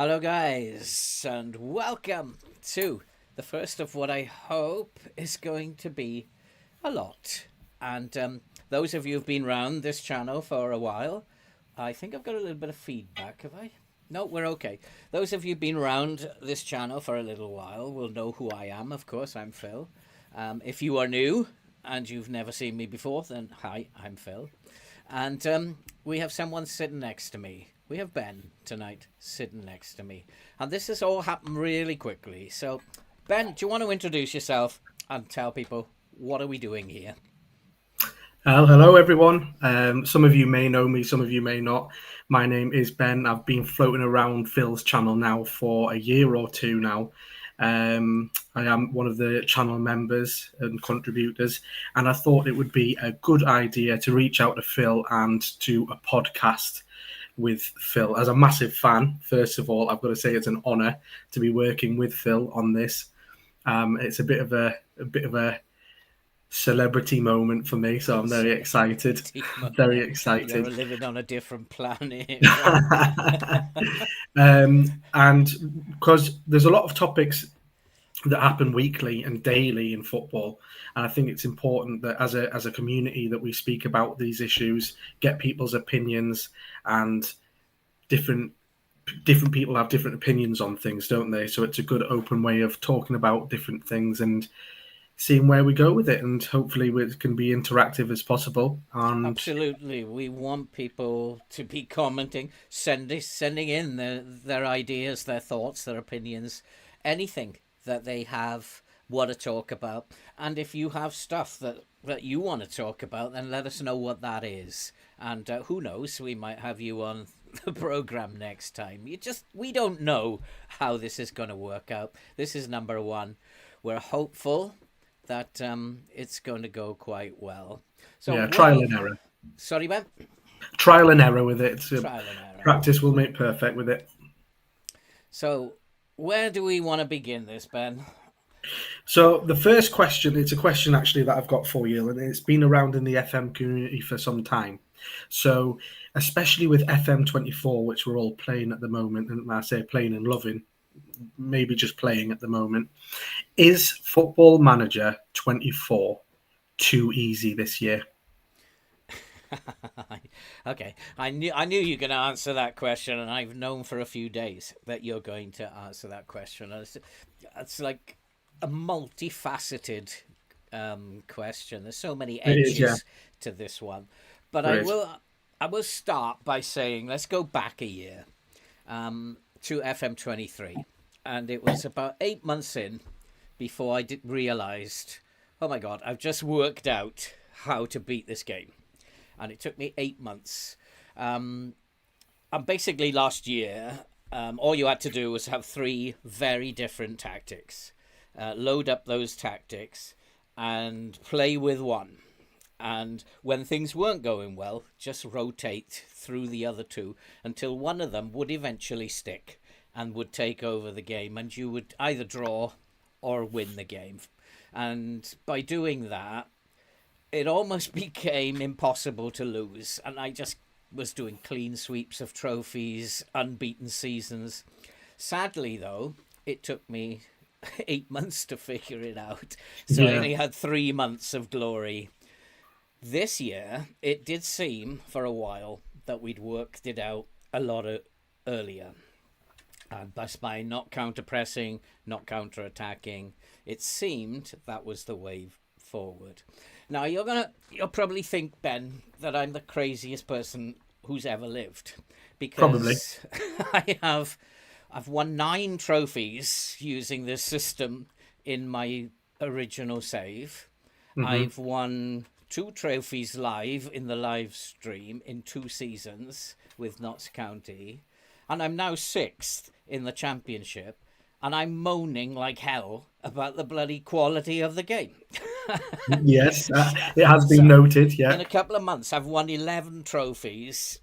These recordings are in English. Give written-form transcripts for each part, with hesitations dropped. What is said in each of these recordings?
Hello, guys, and welcome to the first of what I hope is going to be a lot. And those of you who've been round this channel for a while, I think I've got a little bit of feedback. Have I? No, we're okay. Those of you who've been round this channel for a little while will know who I am. Of course, I'm Phil. If you are new and you've never seen me before, then hi, I'm Phil. And we have someone sitting next to me. We have Ben tonight sitting next to me. And this has all happened really quickly. So, Ben, do you want to introduce yourself and tell people what are we doing here? Hello, everyone. Some of you may know me, some of you may not. My name is Ben. I've been floating around Phil's channel now for a year or two now. I am one of the channel members and contributors, and I thought it would be a good idea to reach out to Phil and do a podcast with Phil. As a massive fan, first of all, I've got to say it's an honour to be working with Phil on this. It's a bit of a celebrity moment for me, so I'm very excited. Very You're excited. living on a different planet, right? And because there's a lot of topics that happen weekly and daily in football, and I think it's important that as a community that we speak about these issues, get people's opinions, and different different people have different opinions on things, don't they? So it's a good open way of talking about different things and seeing where we go with it, and hopefully it can be interactive as possible. And Absolutely. We want people to be commenting, sending in their ideas, their thoughts, their opinions, anything that they have want to talk about. And if you have stuff that you want to talk about, then let us know what that is. And who knows, we might have you on the program next time. We don't know how this is going to work out. This is number one. We're hopeful that it's going to go quite well. So yeah, what trial you? and error. Sorry, Ben. Trial and error with it. So Trial and error. practice will make perfect with it. So where do we want to begin this, Ben? So the first question, it's a question actually that I've got for you, and it's been around in the FM community for some time. So especially with FM 24, which we're all playing at the moment, and when I say playing and loving, maybe just playing at the moment, is Football Manager 24 too easy this year? Okay, I knew you were going to answer that question, and I've known for a few days that you're going to answer that question. And it's like a multifaceted question. There's so many It is, yeah. edges to this one, but There I is. will I will start by saying let's go back a year to FM 23, and it was about 8 months in before I realized, oh my god, I've just worked out how to beat this game, and it took me 8 months. And basically, last year, all you had to do was have three very different tactics, load up those tactics, and play with one. And when things weren't going well, just rotate through the other two until one of them would eventually stick and would take over the game, and you would either draw or win the game. And by doing that, it almost became impossible to lose. And I just was doing clean sweeps of trophies, unbeaten seasons. Sadly, though, it took me 8 months to figure it out. So I Yeah. only had 3 months of glory. This year, it did seem for a while that we'd worked it out a lot earlier. And that's by not counter pressing, not counter attacking. It seemed that was the way forward. Now you'll probably think, Ben, that I'm the craziest person who's ever lived, Probably. because I've won 9 trophies using this system in my original save. Hmm. I've won 2 trophies live in the live stream in 2 seasons with Notts County, and I'm now sixth in the championship, and I'm moaning like hell about the bloody quality of the game. Yes, it has been So, noted. in Yeah. a couple of months, I've won 11 trophies,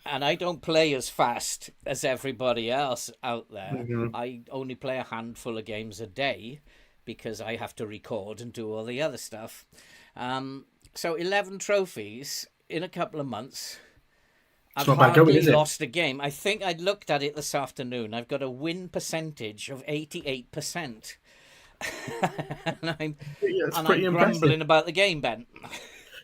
and I don't play as fast as everybody else out there. Hmm. I only play a handful of games a day because I have to record and do all the other stuff. So 11 trophies in a couple of months. It's I've not bad going, hardly is it? lost a game. I think I looked at it this afternoon. I've got a win percentage of 88%. and I'm Yeah, it's and pretty I'm impressive. grumbling about the game, Ben.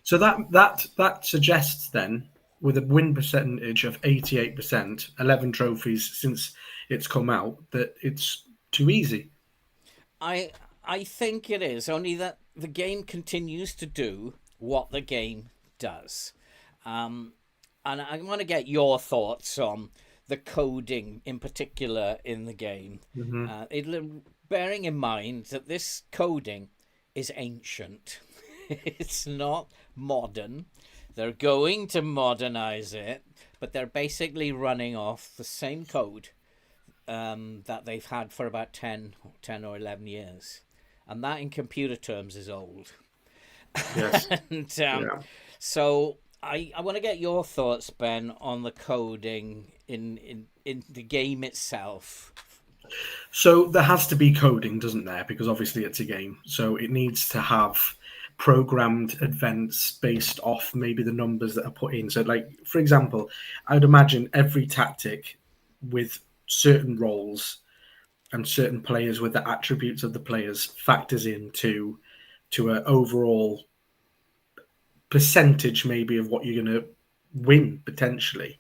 So that suggests then, with a win percentage of 88%, 11 trophies since it's come out, that it's too easy. I I think it is, only that the game continues to do what the game does. Um, and I want to get your thoughts on the coding in particular in the game. Hmm. Bearing in mind that this coding is ancient, it's not modern. They're going to modernize it, but they're basically running off the same code that they've had for about 10 or 11 years. And that in computer terms is old. Yes. and Yeah. so I want to get your thoughts, Ben, on the coding in the game itself. So there has to be coding, doesn't there? Because obviously it's a game. So it needs to have programmed events based off maybe the numbers that are put in. So, like, for example, I'd imagine every tactic with certain roles and certain players with the attributes of the players factors into to an overall percentage maybe of what you're going to win potentially.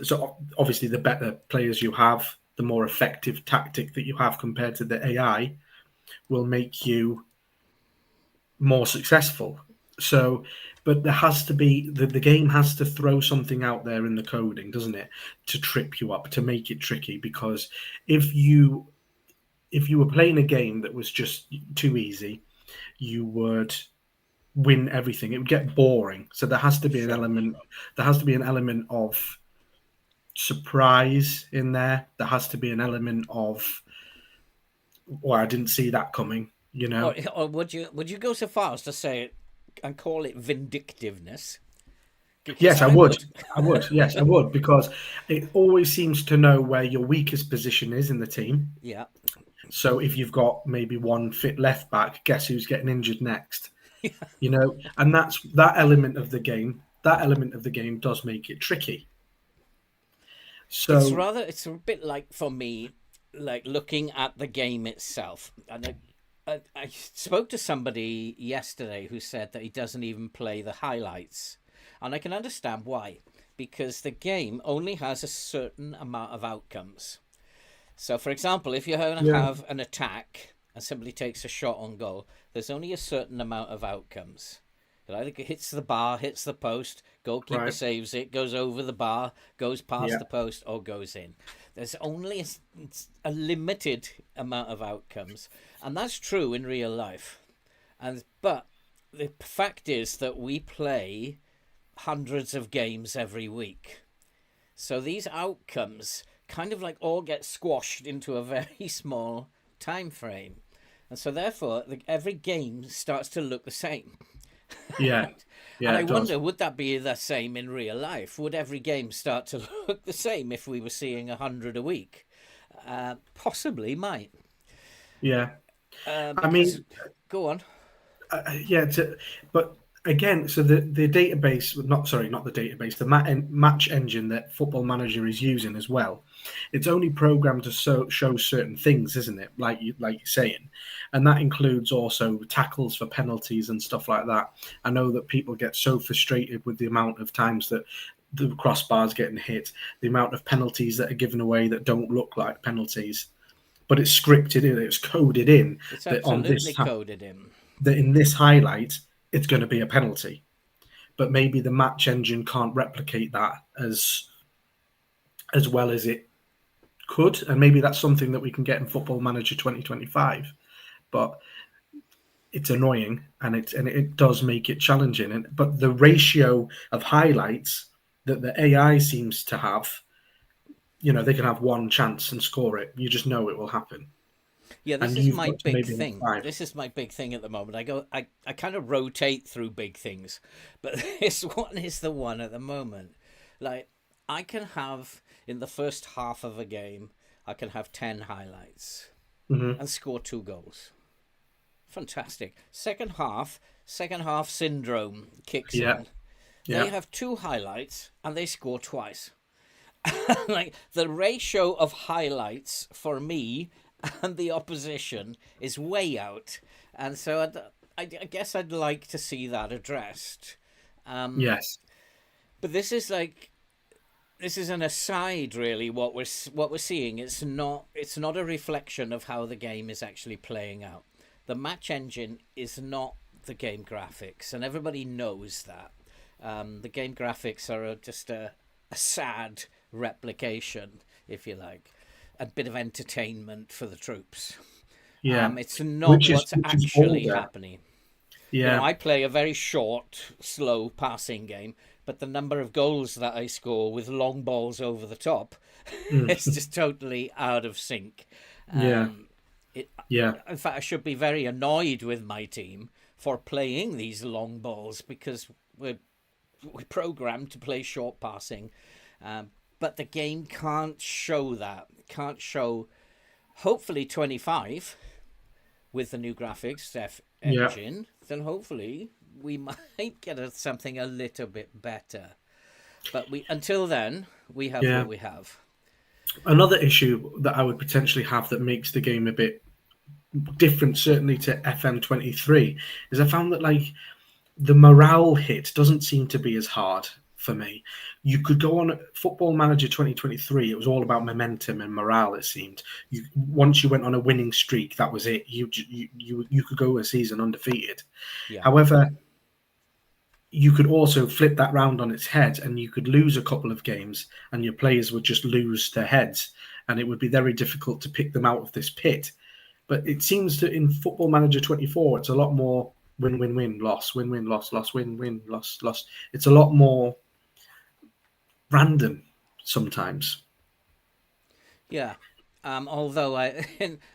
So obviously the better players you have, the more effective tactic that you have compared to the AI will make you more successful. So, but there has to be the game has to throw something out there in the coding, doesn't it, to trip you up, to make it tricky. Because if you if you were playing a game that was just too easy, you would win everything. It would get boring. So there has to be an Sure. element. There has to be an element of surprise in there. There has to be an element of, well, I didn't see that coming. You know. Or would you go so far as to say it and call it vindictiveness? Because Yes, I I would. would. I would. Yes, I would, because it always seems to know where your weakest position is in the team. Yeah. So if you've got maybe one fit left back, guess who's getting injured next? You know, and that's that element of the game. That element of the game does make it tricky. So It's a bit like, for me, like looking at the game itself. And I spoke to somebody yesterday who said that he doesn't even play the highlights. And I can understand why. Because the game only has a certain amount of outcomes. So, for example, if you're going to yeah, have an attack and somebody takes a shot on goal, there's only a certain amount of outcomes. It either hits the bar, hits the post, goalkeeper right, saves it, goes over the bar, goes past yeah, the post, or goes in. There's only a limited amount of outcomes, and that's true in real life. But the fact is that we play hundreds of games every week, so these outcomes kind of like all get squashed into a very small time frame, and so therefore every game starts to look the same. yeah, And yeah. I It does. wonder, would that be the same in real life? Would every game start to look the same if we were seeing 100 a week? Possibly might. Yeah. I Because, mean, go on. yeah, but again, so the database, not sorry, not the database, the match engine that Football Manager is using as well. It's only programmed to show certain things, isn't it? Like you're saying, and that includes also tackles for penalties and stuff like that. I know that people get so frustrated with the amount of times that the crossbar's getting hit, the amount of penalties that are given away that don't look like penalties, but it's scripted in, it's coded in It's that on absolutely this coded in. that in this highlight it's going to be a penalty, but maybe the match engine can't replicate that as well as it could, and maybe that's something that we can get in Football Manager 2025. But it's annoying, and it does make it challenging. And but the ratio of highlights that the AI seems to have, they can have one chance and score it. You just know it will happen, Yeah, and this is you've my got to big maybe have thing. five. This is my big thing at the moment. I kind of rotate through big things, but this one is the one at the moment. Like, I can have, in the first half of a game, I can have 10 highlights Hmm. and score 2 goals. Fantastic. Second half syndrome kicks Yeah, in. They Yeah. have two highlights and they score twice. Like the ratio of highlights for me and the opposition is way out, and so I guess I'd like to see that addressed. Yes. But this is an aside, really. What we're seeing, it's not a reflection of how the game is actually playing out. The match engine is not the game graphics, and everybody knows that. The game graphics are just a sad replication, if you like, a bit of entertainment for the troops. Yeah. It's not what's Which is actually older. happening. Yeah. I play a very short, slow passing game, but the number of goals that I score with long balls over the top, it's Mm. just totally out of sync. Yeah. Um, it, Yeah. in fact, I should be very annoyed with my team for playing these long balls because we're programmed to play short passing. But the game can't show that. It can't show, hopefully, 25 with the new graphics Yeah. engine, then hopefully we might get something a little bit better. But until then, we have Yeah. what we have. Another issue that I would potentially have that makes the game a bit different, certainly to FM23, is I found that like the morale hit doesn't seem to be as hard for me. You could go on Football Manager 2023. It was all about momentum and morale. It seemed once you went on a winning streak, that was it. You could go a season undefeated. Yeah. However, you could also flip that round on its head, and you could lose a couple of games, and your players would just lose their heads, and it would be very difficult to pick them out of this pit. But it seems that in Football Manager 24, it's a lot more win, win, win, loss, win, win, loss, loss, win, win, loss, loss. It's a lot more random sometimes. Yeah. Although I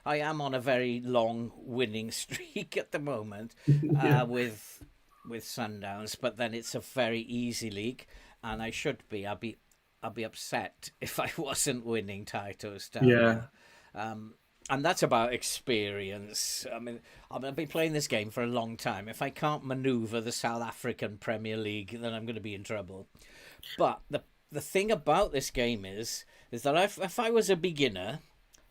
am on a very long winning streak at the moment Yeah. with Sundowns, but then it's a very easy league, and I should be. I'll be upset if I wasn't winning titles down Yeah. there. And that's about experience. I've been playing this game for a long time. If I can't maneuver the South African Premier League, then I'm going to be in trouble. But the thing about this game is that if I was a beginner,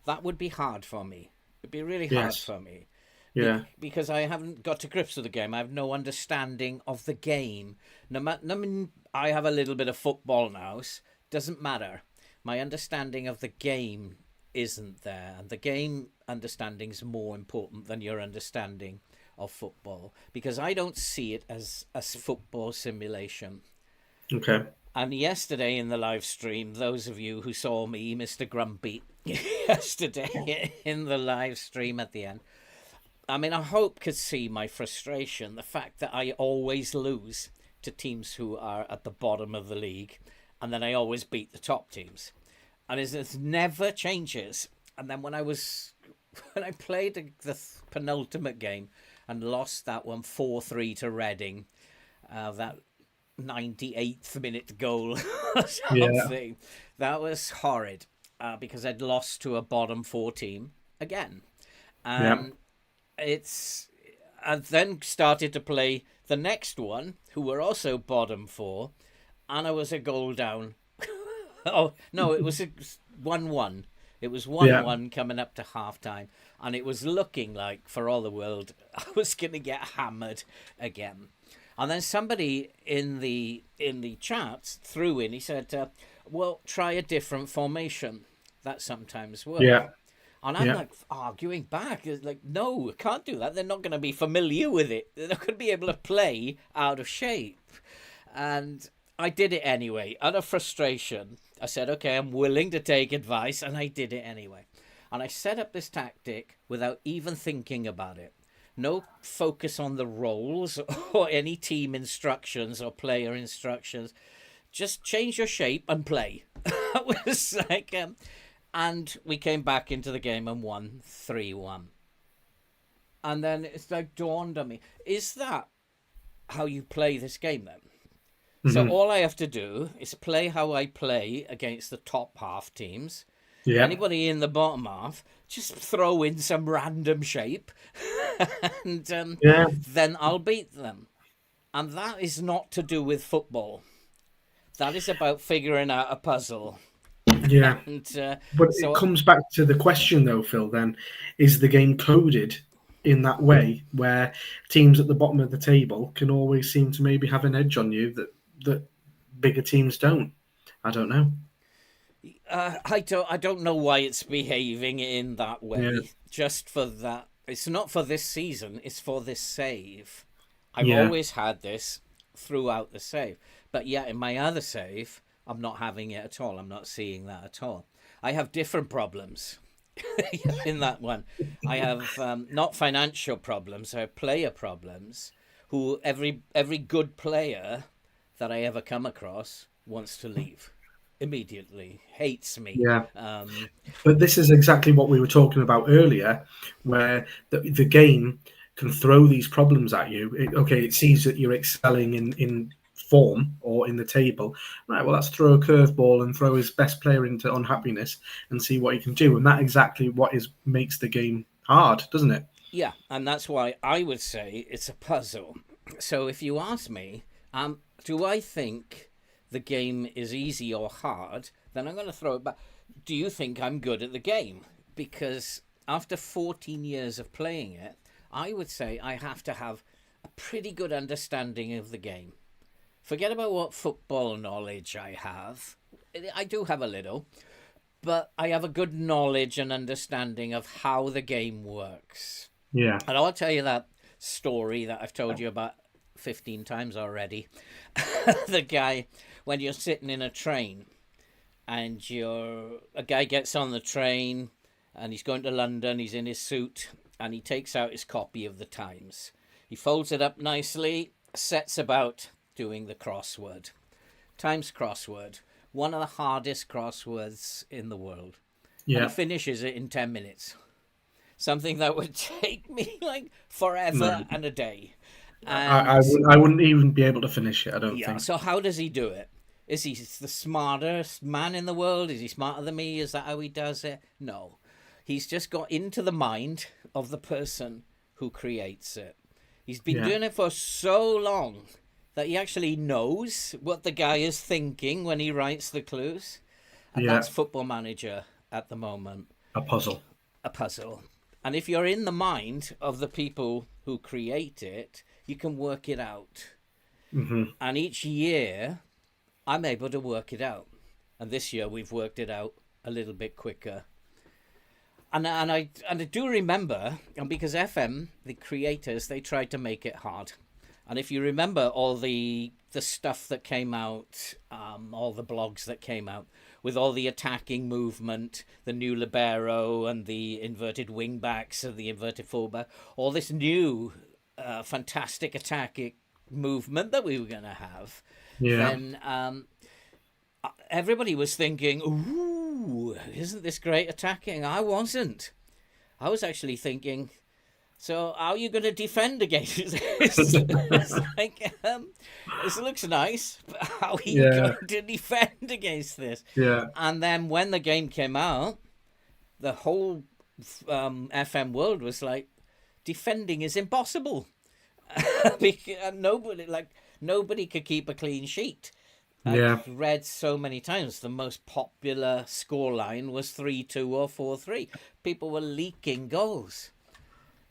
that would be hard for me. It'd be really hard Yes. for me. Yeah. Because I haven't got to grips with the game. I have no understanding of the game. I have a little bit of football now. Doesn't matter. My understanding of the game isn't there, and the game understanding is more important than your understanding of football, because I don't see it as a football simulation. Okay. And yesterday in the live stream, those of you who saw me, Mr. Grumpy, yesterday in the live stream at the end, I hope could see my frustration, the fact that I always lose to teams who are at the bottom of the league, and then I always beat the top teams. And it never changes. And then when I played the penultimate game and lost that one 4-3 to Reading, that 98th minute goal or something, Yeah. that was horrid, because I'd lost to a bottom four team again. Yeah. I then started to play the next one, who were also bottom four, and I was a goal down. Oh no, it was 1-1. It was 1-1 coming up to half time, and it was looking like, for all the world, I was going to get hammered again. And then somebody in the chat threw in. He said, "Well, try a different formation. That sometimes works." Yeah. And I'm Yeah. like arguing back. It's like, no, I can't do that. They're not going to be familiar with it. They're not going to be able to play out of shape. And I did it anyway. Out of frustration, I said, okay, I'm willing to take advice. And I did it anyway. And I set up this tactic without even thinking about it. No focus on the roles or any team instructions or player instructions. Just change your shape and play. That was like... and we came back into the game and won 3-1. And then it's like dawned on me, is that how you play this game then? Mm-hmm. So all I have to do is play how I play against the top half teams. Yeah. Anybody in the bottom half, just throw in some random shape and then I'll beat them. And that is not to do with football. That is about figuring out a puzzle. Yeah. And But it so, comes back to the question, though, Phil. Then, is the game coded in that way, where teams at the bottom of the table can always seem to maybe have an edge on you that bigger teams don't? I don't know. I don't know why it's behaving in that Yeah, way. Just for that, it's not for this season. It's for this save. I've yeah, always had this throughout the save, but yeah, in my other save, I'm not having it at all. I'm not seeing that at all. I have different problems in that one. I have not financial problems. I have player problems. Who every good player that I ever come across wants to leave immediately, hates me. yeah. But this is exactly what we were talking about earlier, where the game can throw these problems at you. Okay, it sees that you're excelling in form or in the table. Right, well, let's throw a curveball and throw his best player into unhappiness and see what he can do. And that exactly what is makes the game hard, doesn't it? Yeah, and that's why I would say it's a puzzle. So if you ask me, do I think the game is easy or hard? Then I'm going to throw it back. Do you think I'm good at the game? Because after 14 years of playing it, I would say I have to have a pretty good understanding of the game. Forget about what football knowledge I have. I do have a little, but I have a good knowledge and understanding of how the game works. Yeah, And I'll tell you that story that I've told you about 15 times already. The guy, when you're sitting in a train and a guy gets on the train and he's going to London, he's in his suit and he takes out his copy of the Times. He folds it up nicely, sets about doing the crossword. Times crossword, one of the hardest crosswords in the world. And yeah. he finishes it in 10 minutes. Something that would take me like forever No, and a day. I, And I wouldn't even be able to finish it. I don't yeah, think. so how does he do it? Is he the smartest man in the world? Is he smarter than me? Is that how he does it? No. He's just got into the mind of the person who creates it. He's been Yeah, doing it for so long that he actually knows what the guy is thinking when he writes the clues. And yeah. that's Football Manager at the moment, A puzzle. a puzzle. And if you're in the mind of the people who create it, you can work it out. Hmm. And each year, I'm able to work it out. And this year, we've worked it out a little bit quicker. And I do remember, and because FM, the creators, they tried to make it hard. And if you remember all the stuff that came out, all the blogs that came out, with all the attacking movement, the new libero and the inverted wing backs and the inverted fullback, all this new fantastic attacking movement that we were going to have, Yeah. then everybody was thinking, ooh, isn't this great attacking? I wasn't. I was actually thinking, so how are you going to defend against this? It's like, this looks nice, but how are you Yeah. going to defend against this? Yeah. And then when the game came out, the whole FM world was like, defending is impossible. Because nobody could keep a clean sheet. Yeah. I've read so many times the most popular scoreline was 3-2 or 4-3. People were leaking goals.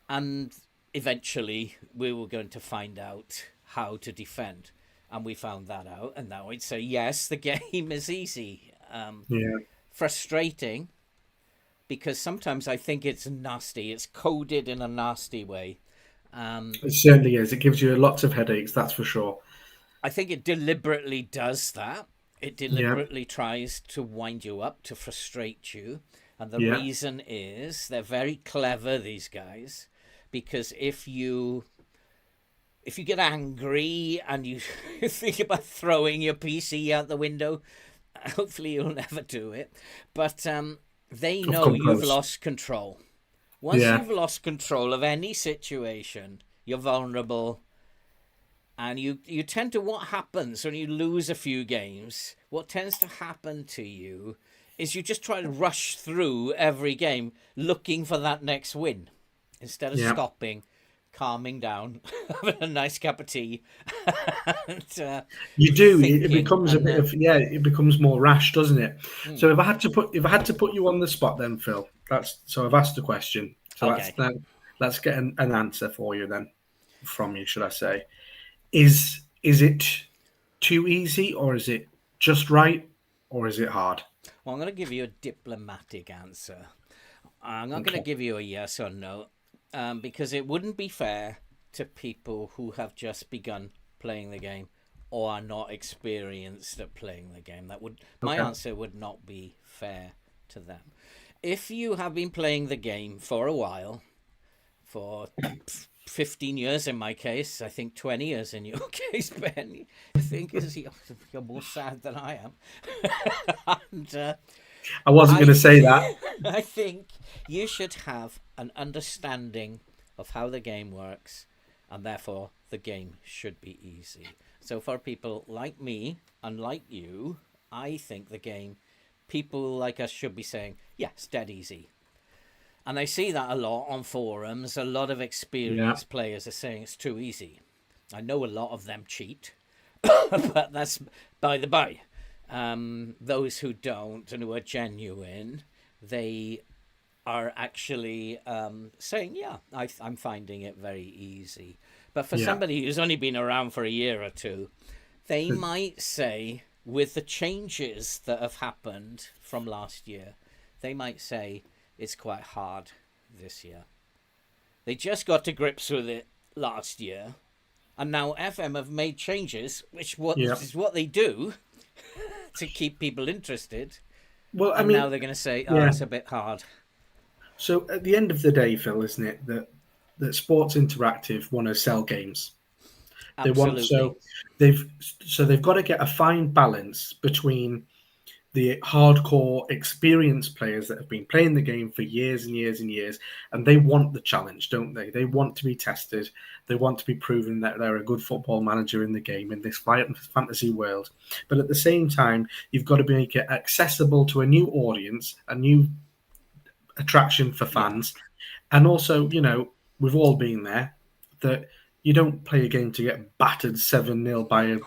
And eventually we were going to find out how to defend. And we found that out. And now I'd say, yes, the game is easy. Yeah. Frustrating, because sometimes I think it's nasty. It's coded in a nasty way. It certainly is. It gives you lots of headaches, that's for sure. I think it deliberately does that. It Yeah. deliberately tries to wind you up, to frustrate you. And the Yeah. reason is they're very clever, these guys, because if you get angry and you think about throwing your PC out the window, hopefully you'll never do it. But they Of know you've compose. lost control. Once Yeah. you've lost control of any situation, you're vulnerable. And you tend to, what happens when you lose a few games, what tends to happen to you is you just try to rush through every game looking for that next win instead of Yeah. stopping, calming down, having a nice cup of tea, and, You do. It thinking, becomes a and bit then of it becomes more rash, doesn't it? So hmm, if I had to put you on the spot, then Phil, that's so I've asked a question. So okay. let's get an answer for you then from you, should I say? Is it too easy, or is it just right, or is it hard? Well, I'm going to give you a diplomatic answer. I'm not going to Okay. give you a yes or no, because it wouldn't be fair to people who have just begun playing the game or are not experienced at playing the game. My Okay. answer would not be fair to them. If you have been playing the game for a while, for 15 years in my case, I think 20 years in your case, Ben, I think you're more sad than I am. And I wasn't going I, to say that. I think you should have an understanding of how the game works, and therefore the game should be easy. So for people like me and like you, I think the game, people like us should be saying, yeah, it's dead easy. And I see that a lot on forums. A lot of Yeah. experienced players are saying it's too easy. I know a lot of them cheat, but that's by the by. Those who don't and who are genuine, they are actually saying, yeah, I'm finding it very easy. But for Yeah. somebody who's only been around for a year or two, they The- might say, with the changes that have happened from last year, they might say it's quite hard this year. They just got to grips with it last year, and now FM have made changes, Yeah. is what they do to keep people interested. Well, I And now mean, they're going to say, "Oh, yeah. it's a bit hard." So at the end of the day, Phil, isn't it that Sports Interactive want to sell games? They want Absolutely. they've they've got to get a fine balance between the hardcore experienced players that have been playing the game for years and years and years, and they want the challenge, don't they? They want to be tested. They want to be proven that they're a good football manager in the game in this fantasy world. But at the same time, you've got to make it accessible to a new audience, a new attraction for Yeah. fans, and also, we've all been there, that you don't play a game to get battered 7-0 by a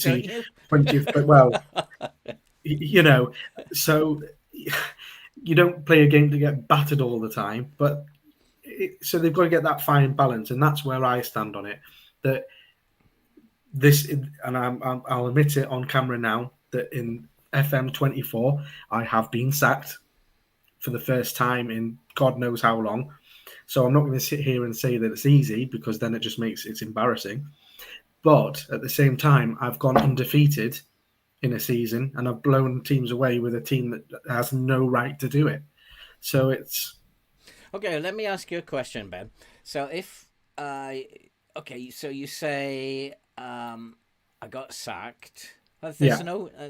Don't 20, you? 20th, but well, you know, so you don't play a game to get battered all the time, but so they've got to get that fine balance, and that's where I stand on it. That this, and I'll admit it on camera now, that in FM24 I have been sacked for the first time in God knows how long. So I'm not going to sit here and say that it's easy, because then it just makes it's embarrassing. But at the same time, I've gone undefeated in a season, and I've blown teams away with a team that has no right to do it. So it's Okay, let me ask you a question, Ben. So if I, okay, so you say I got sacked. yeah,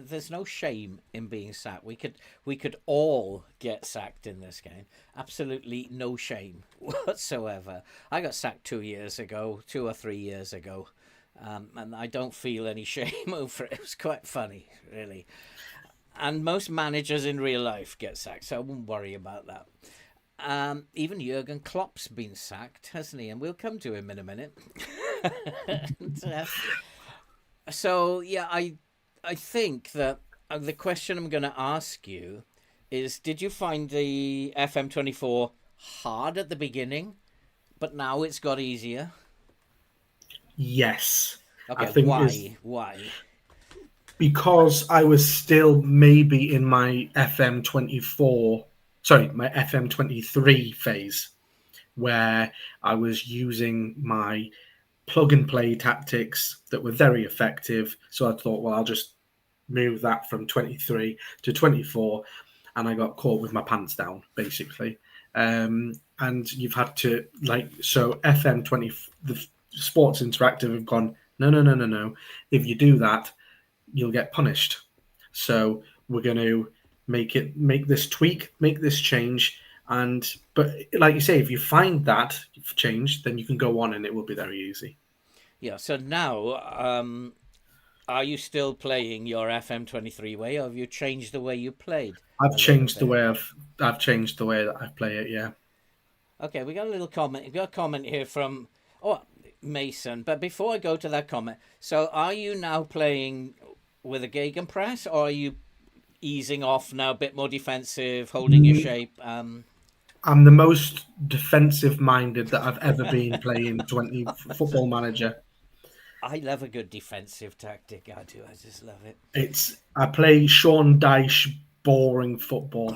There's no shame in being sacked. We could all get sacked in this game. Absolutely no shame whatsoever. I got sacked 2 years ago, 2 or 3 years ago, and I don't feel any shame over it. It was quite funny, really. And most managers in real life get sacked, so I wouldn't worry about that. Even Jurgen Klopp's been sacked, hasn't he? And we'll come to him in a minute. And, so yeah, I think that the question I'm going to ask you is: did you find the FM24 hard at the beginning, but now it's got easier? yes. I Okay, think is why? Why? because I was still maybe in my FM24, sorry, my FM23 phase, where I was using my plug and play tactics that were very effective. So I thought, well, I'll just move that from 23 to 24. And I got caught with my pants down, basically. And you've had to, so FM20, the Sports Interactive have gone, no, no, no, no, no. If you do that, you'll get punished. So we're going to make this tweak, make this change. But like you say, if you find that change, then you can go on and it will be very easy. Yeah. So now, are you still playing your FM23 way, or have you changed the way you played I've a little changed the bit? way I've changed the way that I play it. Yeah. Okay, we got a little comment. We got a comment here from Mason. But before I go to that comment, so are you now playing with a gegenpress, or are you easing off now, a bit more defensive, holding your shape? I'm the most defensive minded that I've ever been playing 20 Football Manager. I love a good defensive tactic. I do. I just love it. I play Sean Dyche boring football.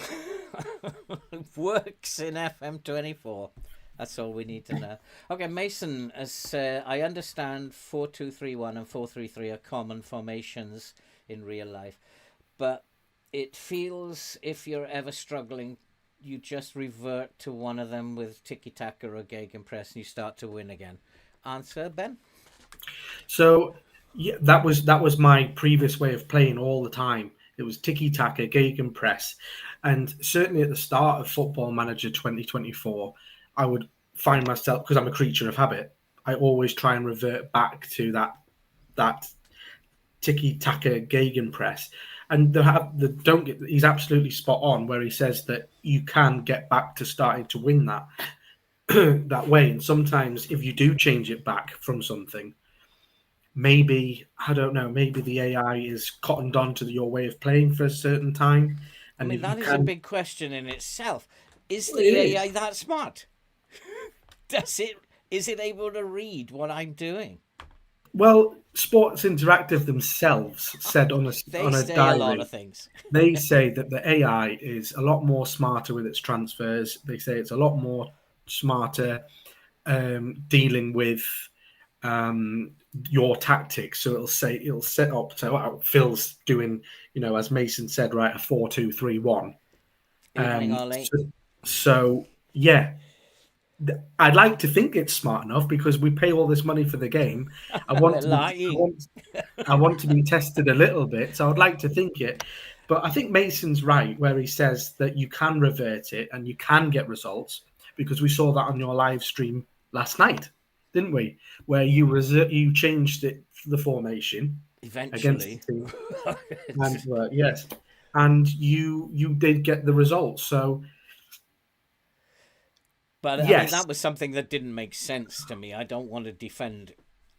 Works in FM24. That's all we need to know. Okay, Mason, as I understand, 4-2-3-1 and 4-3-3 are common formations in real life, but it feels if you're ever struggling, you just revert to one of them with tiki-taka or gegenpress and you start to win again. Answer, Ben? So yeah, that was my previous way of playing all the time. It was tiki-taka, gegenpress. And certainly at the start of Football Manager 2024, I would find myself, because I'm a creature of habit, I always try and revert back to that tiki-taka gegenpress. And he's absolutely spot on where he says that you can get back to starting to win that that way. And sometimes if you do change it back from something, maybe, I don't know, maybe the AI is cottoned on to your way of playing for a certain time. I And mean, if you that is a can, big question in itself. Is it the is. AI that smart? Is it able to read what I'm doing? Well, Sports Interactive themselves said They on a say a lot diary, of things. they say that the AI is a lot more smarter with its transfers. They say it's a lot more smarter dealing with um, your tactics. So it'll set up. So Phil's doing, as Mason said, right, a 4-2-3-1. Evening, Ollie. So yeah, I'd like to think it's smart enough because we pay all this money for the game. I want We're to be, lying. I want to be tested a little bit. So I'd like to think it. But I think Mason's right where he says that you can revert it and you can get results, because we saw that on your live stream last night, didn't we? Where you changed the formation against Eventually. the team, and yes, and you did get the results. So But I mean, yes, that was something that didn't make sense to me. I don't want to defend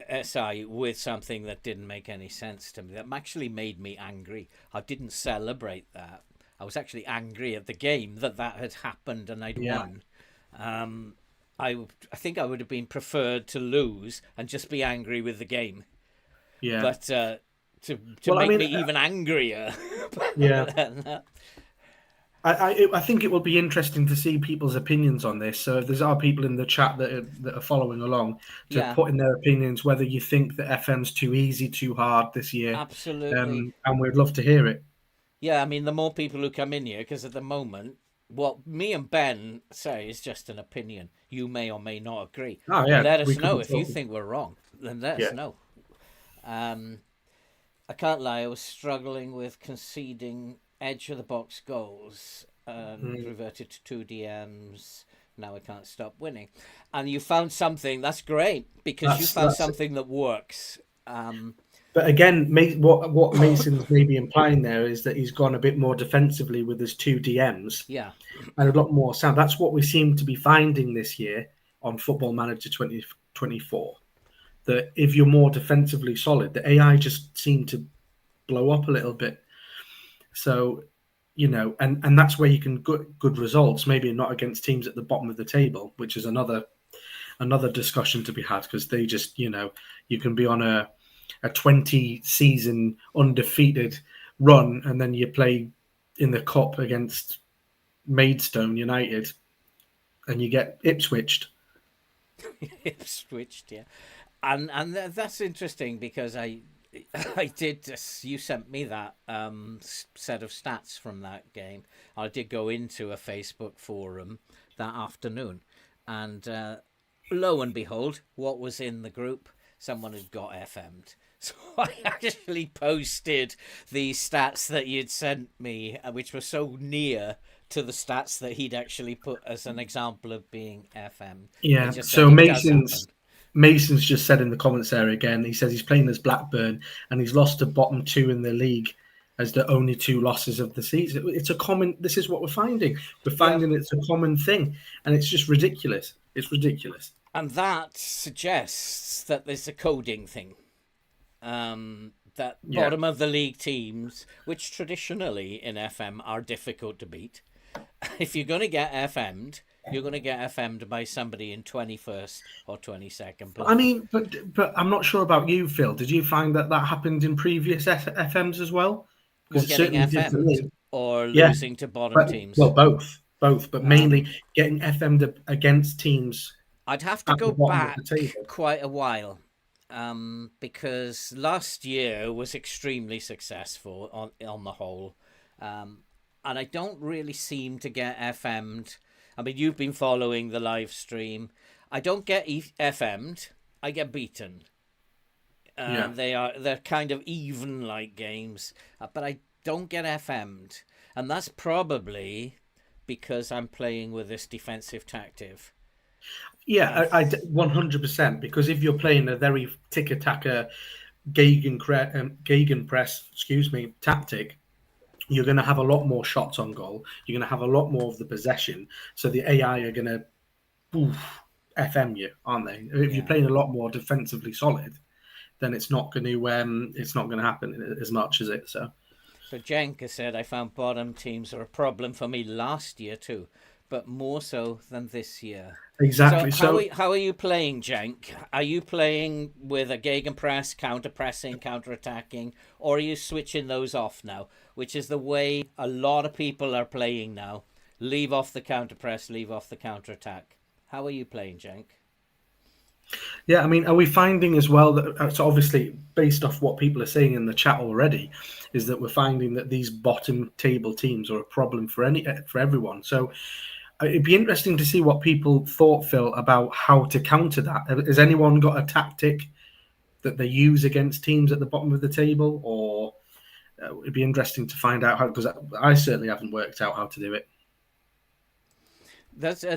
SI with something that didn't make any sense to me. That actually made me angry. I didn't celebrate that. I was actually angry at the game that had happened and I'd yeah, won. I think I would have been preferred to lose and just be angry with the game. yeah. But to Well, I make mean, me even angrier. yeah. I think it will be interesting to see people's opinions on this. So if there are people in the chat that are following along, to Yeah, put in their opinions whether you think that FM's too easy, too hard this year, absolutely. and we'd love to hear it. Yeah, I mean, the more people who come in here, because at the moment, what me and Ben say is just an opinion. You may or may not agree. Oh But yeah, let we us could know be if you talking. think we're wrong. Then let us Yeah, know. I can't lie, I was struggling with conceding edge of the box goals and reverted to 2 DMs. Now I can't stop winning. And you found something, that's great, because you found that's. something that works. But again, what Mason's maybe implying there is that he's gone a bit more defensively with his 2 DMs Yeah, and a lot more sound. That's what we seem to be finding this year on Football Manager 2024. That if you're more defensively solid, the AI just seemed to blow up a little bit. So, and that's where you can get good results. Maybe not against teams at the bottom of the table, which is another discussion to be had, because they just, you can be on a 20 season undefeated run, and then you play in the cup against Maidstone United, and you get Ipswiched. it switched, yeah. And that's interesting because I did. You sent me that set of stats from that game. I did go into a Facebook forum that afternoon, and lo and behold, what was in the group? Someone had got FM'd. So I actually posted the stats that you'd sent me, which were so near to the stats that he'd actually put as an example of being FM. I Yeah. just said So it does happen. Mason's just said in the comments there again. He says he's playing as Blackburn and he's lost to bottom two in the league as the only 2 losses of the season. It's a common. This is what we're finding. We're Yeah. finding it's a common thing, and it's just ridiculous. It's ridiculous. And that suggests that there's a coding thing. That Yeah. bottom of the league teams, which traditionally in FM are difficult to beat, if you're going to get FM'd, you're going to get FM'd by somebody in 21st or 22nd place. I mean, but I'm not sure about you, Phil. Did you find that happened in previous FMs as well? Well, Because it getting certainly did for FM'd me. or Yeah, losing to bottom teams. well, both, but mainly Um, getting FM'd against teams I'd have to at the go bottom of back the table. quite a while, because last year was extremely successful on the whole, and I don't really seem to get FM'd. I mean, you've been following the live stream. I don't get FM'd. I get beaten. Yeah. They're kind of even like games, but I don't get FM'd, and that's probably because I'm playing with this defensive tactic. Yeah, I 100%. Because if you're playing a very tick-attacker gegenpress, tactic, you're going to have a lot more shots on goal. You're going to have a lot more of the possession. So the AI are going to FM you, aren't they? If you're playing a lot more defensively solid, then it's not going to happen as much as it. So Jenka said, I found bottom teams are a problem for me last year too, but more so than this year. exactly. So how are you playing, Jenk? Are you playing with a gegenpress, counter-pressing, counter-attacking, or are you switching those off now, which is the way a lot of people are playing now? Leave off the counter-press, leave off the counter-attack. How are you playing, Jenk? Yeah, I mean, are we finding as well that, so obviously based off what people are saying in the chat already, is that we're finding that these bottom table teams are a problem for everyone. So it'd be interesting to see what people thought, Phil, about how to counter that. Has anyone got a tactic that they use against teams at the bottom of the table, or it'd be interesting to find out how, because I certainly haven't worked out how to do it.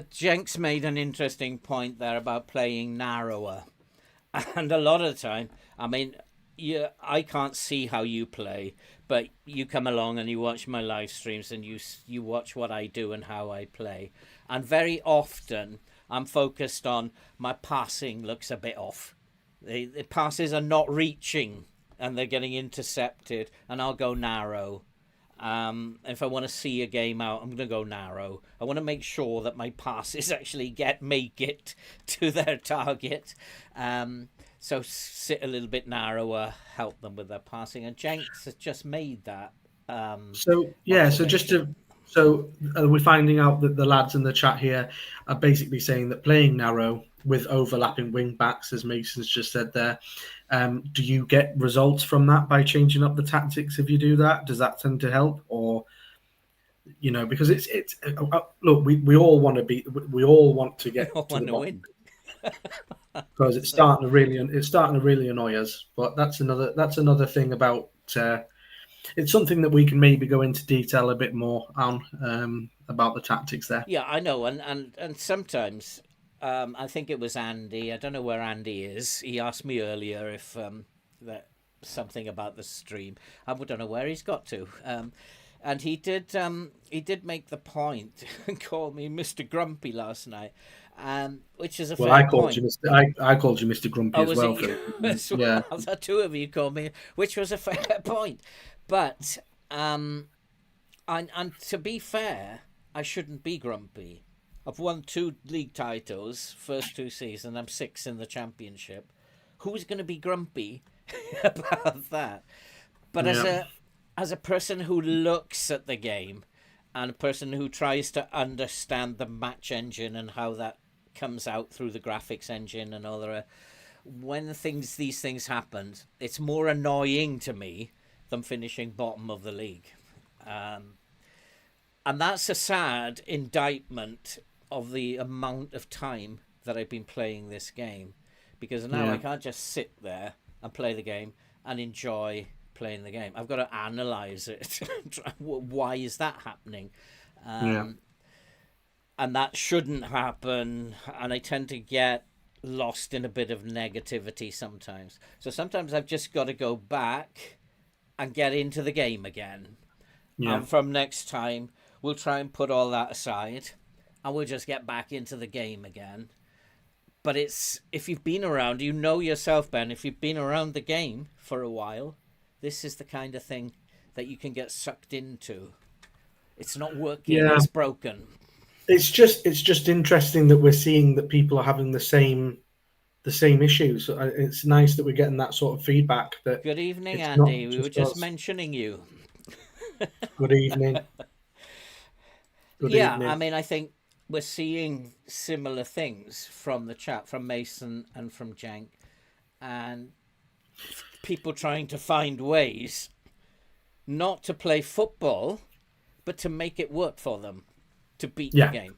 Jenks made an interesting point there about playing narrower, and a lot of the time, I mean, I can't see how you play, but you come along and you watch my live streams and you watch what I do and how I play, and very often I'm focused on my passing looks a bit off. The passes are not reaching and they're getting intercepted, and I'll go narrow. If I want to see a game out, I'm going to go narrow. I want to make sure that my passes actually make it to their target. So sit a little bit narrower, help them with their passing. And Jenks has just made that. So we're finding out that the lads in the chat here are basically saying that playing narrow with overlapping wing backs, as Mason's just said there, do you get results from that by changing up the tactics? If you do that, does that tend to help, or because it's look, we all want to get to the bottom, win. because it's starting to really annoy us. But that's another thing about. It's something that we can maybe go into detail a bit more on, about the tactics there. Yeah, I know, and sometimes I think it was Andy. I don't know where Andy is. He asked me earlier if that something about the stream. I don't know where he's got to. And he did make the point and called me Mr. Grumpy last night, which is a fair point. I called you Mr. Grumpy as well. Yeah, the two of you called me, which was a fair point. But and to be fair, I shouldn't be grumpy. I've won 2 league titles, first 2 seasons. I'm 6th in the championship. Who's going to be grumpy about that? But as a person who looks at the game and a person who tries to understand the match engine and how that comes out through the graphics engine and all that, when these things happen, it's more annoying to me than finishing bottom of the league. And that's a sad indictment of the amount of time that I've been playing this game, because now I can't just sit there and play the game and enjoy playing the game. I've got to analyze it. Why is that happening? And that shouldn't happen, and I tend to get lost in a bit of negativity sometimes. So sometimes I've just got to go back and get into the game again. Yeah. And from next time, we'll try and put all that aside and we'll just get back into the game again. But it's, if you've been around, you know yourself, Ben, if you've been around the game for a while, this is the kind of thing that you can get sucked into. It's not working, Yeah. it's broken. It's just interesting that we're seeing that people are having the same issues. It's nice that we're getting that sort of feedback. That Good evening, it's not Andy. We were just just us. mentioning you. Good evening. Good Yeah, evening. I mean, I think we're seeing similar things from the chat, from Mason and from Jank, and people trying to find ways not to play football, but to make it work for them, to beat the Yeah. game,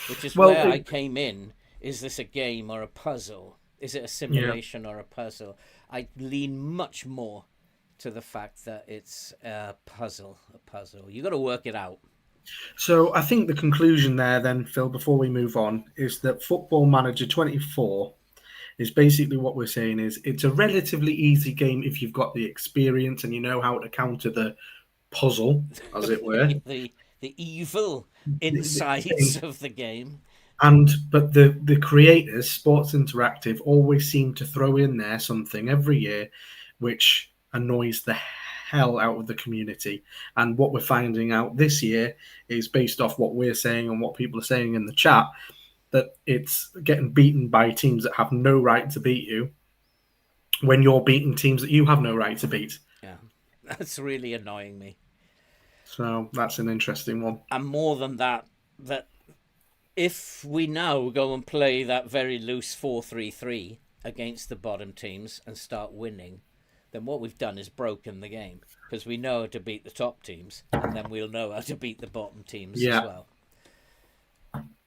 which is Well, where I came in. Is this a game or a puzzle? Is it a simulation or a puzzle? I lean much more to the fact that it's a puzzle. You got to work it out. So I think the conclusion there, then, Phil, before we move on, is that Football Manager 24 is basically what we're saying is it's a relatively easy game if you've got the experience and you know how to counter the puzzle, as it were. the evil insides of the game. But the creators, Sports Interactive, always seem to throw in there something every year which annoys the hell out of the community. And what we're finding out this year is, based off what we're saying and what people are saying in the chat, that it's getting beaten by teams that have no right to beat you when you're beating teams that you have no right to beat. Yeah, that's really annoying me. So that's an interesting one. And more than that, that if we now go and play that very loose 4-3-3 against the bottom teams and start winning, then what we've done is broken the game, because we know how to beat the top teams, and then we'll know how to beat the bottom teams as well.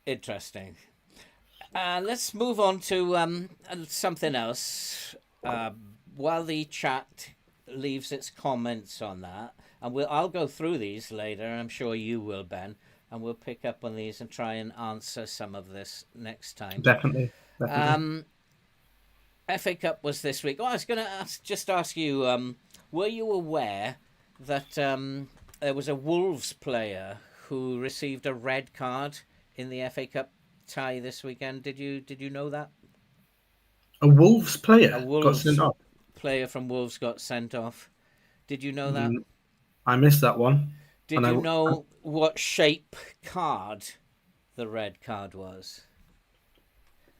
Interesting. Let's move on to something else. While the chat leaves its comments on that, and I'll go through these later. I'm sure you will, Ben, and we'll pick up on these and try and answer some of this next time. Definitely. FA Cup was this week. I was going to ask you, were you aware that there was a Wolves player who received a red card in the FA Cup tie this weekend? Did you know that? A Wolves player got sent off? Player from Wolves got sent off. Did you know that? I missed that one. Did you know what shape card the red card was?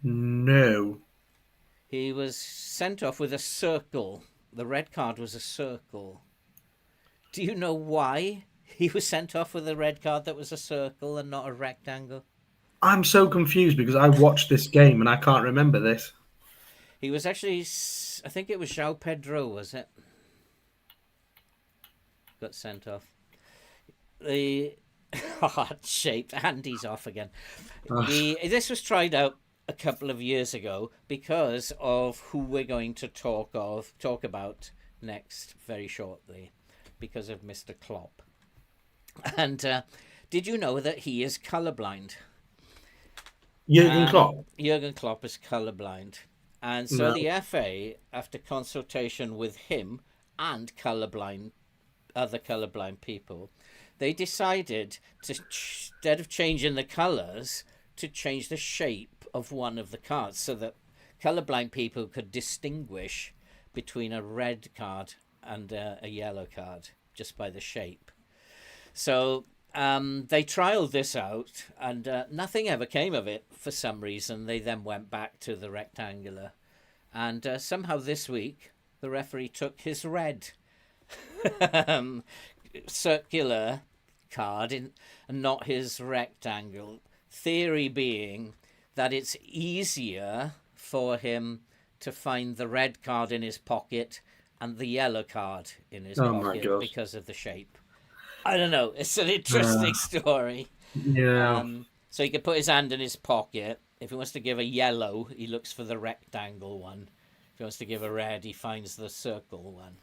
No. He was sent off with a circle. The red card was a circle. Do you know why he was sent off with a red card that was a circle and not a rectangle? I'm so confused because I watched this game and I can't remember this. He was actually, I think it was João Pedro, was it? Got sent off. The heart-shaped Andy's off again. This was tried out a couple of years ago because of who we're going to talk about next very shortly, because of Mr. Klopp. And did you know that he is colorblind? Jurgen Klopp? Jurgen Klopp is colorblind. And so the FA, after consultation with him and other colorblind people, they decided to, instead of changing the colors, to change the shape of one of the cards so that colorblind people could distinguish between a red card and a yellow card just by the shape. So they trialed this out, and nothing ever came of it for some reason. They then went back to the rectangular, and somehow this week the referee took his red circular card and not his rectangle. Theory being that it's easier for him to find the red card in his pocket and the yellow card in his pocket because of the shape. I don't know. It's an interesting story. Yeah. So he could put his hand in his pocket. If he wants to give a yellow, he looks for the rectangle one. If he wants to give a red, he finds the circle one.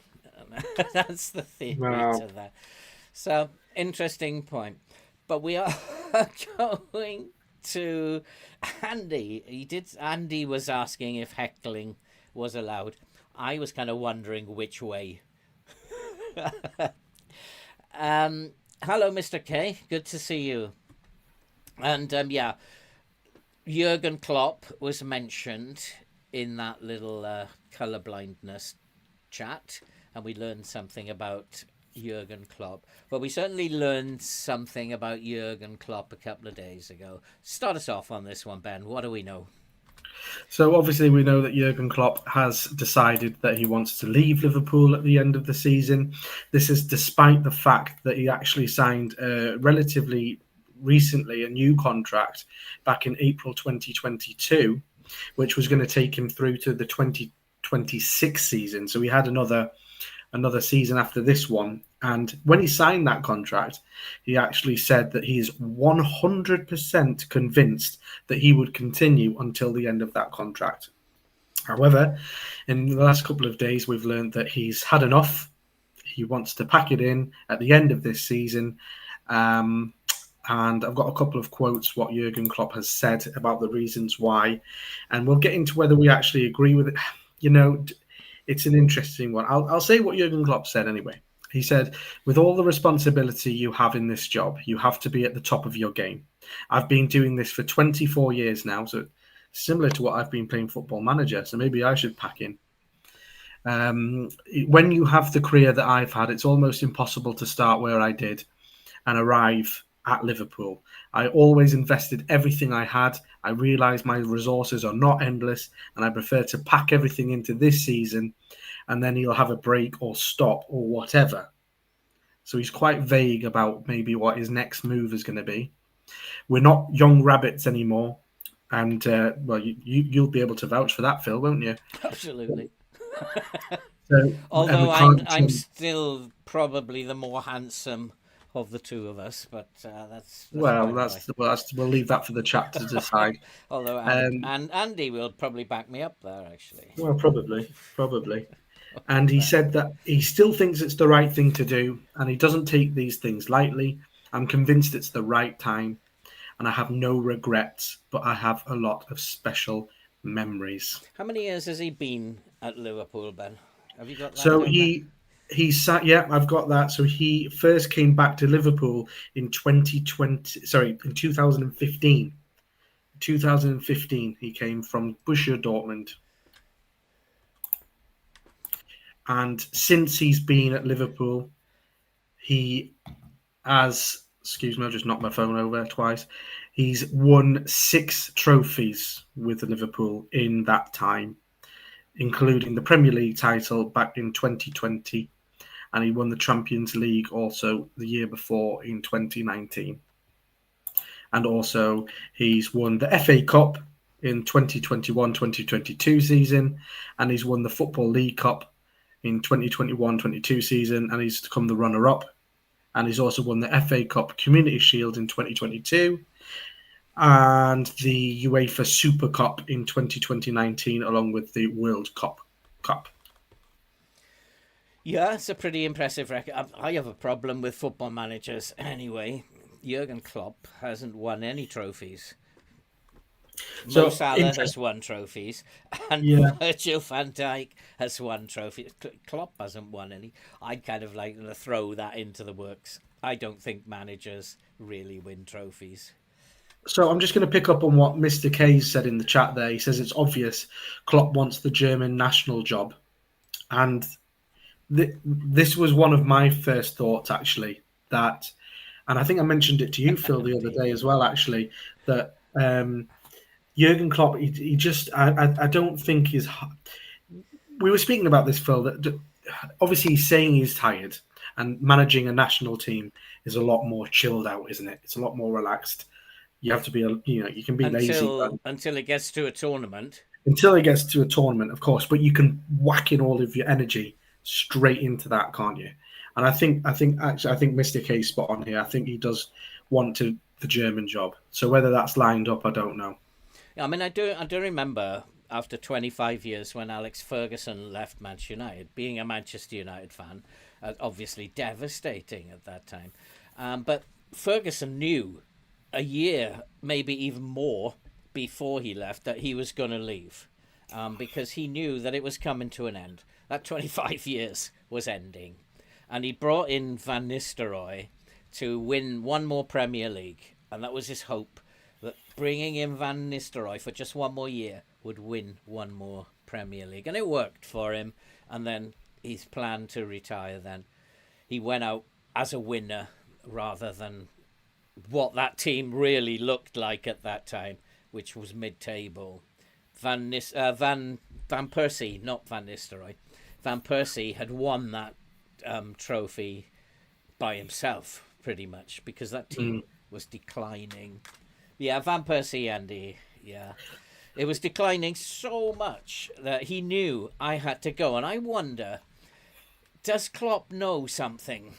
That's the theory to that. So, interesting point. But we are going to Andy. Andy was asking if heckling was allowed. I was kind of wondering which way. Hello, Mr. K. Good to see you. And yeah, Jurgen Klopp was mentioned in that little colour blindness chat, and we learned something about Jurgen Klopp. But we certainly learned something about Jurgen Klopp a couple of days ago. Start us off on this one, Ben. What do we know? So obviously we know that Jurgen Klopp has decided that he wants to leave Liverpool at the end of the season. This is despite the fact that he actually signed relatively recently a new contract back in April 2022, which was going to take him through to the 2026 season. So he had another season after this one. And when he signed that contract, he actually said that he is 100% convinced that he would continue until the end of that contract. However, in the last couple of days, we've learned that he's had enough. He wants to pack it in at the end of this season. And I've got a couple of quotes what Jurgen Klopp has said about the reasons why. And we'll get into whether we actually agree with it. You know, it's an interesting one. I'll say what Jurgen Klopp said anyway. He said, with all the responsibility you have in this job, you have to be at the top of your game. I've been doing this for 24 years now, so similar to what I've been playing Football Manager, so maybe I should pack in. When you have the career that I've had, it's almost impossible to start where I did and arrive at Liverpool. I always invested everything I had. I realised my resources are not endless, and I prefer to pack everything into this season, and then he'll have a break or stop or whatever. So he's quite vague about maybe what his next move is going to be. We're not young rabbits anymore, and well, you'll be able to vouch for that, Phil, won't you? Absolutely. So, and we Although I'm can't. I'm still probably the more handsome of the two of us, but that's by Well, the way. we'll leave that for the chat to decide. Although Um, and Andy will probably back me up there, actually. well, probably. And he said that he still thinks it's the right thing to do, and he doesn't take these things lightly. I'm convinced it's the right time, and I have no regrets, but I have a lot of special memories. How many years has he been at Liverpool, Ben? Have you got that So down there? he sat. Yeah, I've got that. So he first came back to Liverpool in 2020. Sorry, in 2015. 2015, he came from Borussia Dortmund, and since he's been at Liverpool, he has. Excuse me, I just knocked my phone over twice. He's won 6 trophies with Liverpool in that time, including the Premier League title back in 2020, and he won the Champions League also the year before in 2019. And also, he's won the FA Cup in 2021-2022 season, and he's won the Football League Cup in 2021-22 season, and he's become the runner-up. And he's also won the FA Cup Community Shield in 2022 and the UEFA Super Cup in 2019, along with the World Cup. Yeah, it's a pretty impressive record. I have a problem with football managers anyway. Jurgen Klopp hasn't won any trophies. Mo So, Salah has won trophies, and yeah. Virgil van Dijk has won trophies. Klopp hasn't won any. I'd kind of like to throw that into the works. I don't think managers really win trophies. So I'm just going to pick up on what Mr. K said in the chat there. He says it's obvious Klopp wants the German national job. And this was one of my first thoughts, actually, that, and I think I mentioned it to you, Phil, the other day as well, actually, that Jurgen Klopp, he just, I don't think he's, we were speaking about this, Phil, that obviously he's saying he's tired, and managing a national team is a lot more chilled out, isn't it? It's a lot more relaxed. You have to be, you can be lazy, but Until it gets to a tournament. until it gets to a tournament, of course, but you can whack in all of your energy straight into that, can't you? And I think Mr. K's spot on here. I think he does want the German job. So whether that's lined up, I don't know. I mean, I do remember after 25 years when Alex Ferguson left Manchester United, being a Manchester United fan, obviously devastating at that time. But Ferguson knew a year, maybe even more, before he left that he was going to leave, because he knew that it was coming to an end. That 25 years was ending. and he brought in Van Nistelrooy to win one more Premier League, and that was his hope, that bringing in Van Nistelrooy for just one more year would win one more Premier League, and it worked for him. And then his plan to retire, then he went out as a winner rather than what that team really looked like at that time, which was mid-table. Van Persie, not Van Nistelrooy, Van Persie had won that trophy by himself, pretty much, because that team was declining. Yeah, Van Persie, Andy. Yeah, it was declining so much that he knew I had to go. And I wonder, does Klopp know something?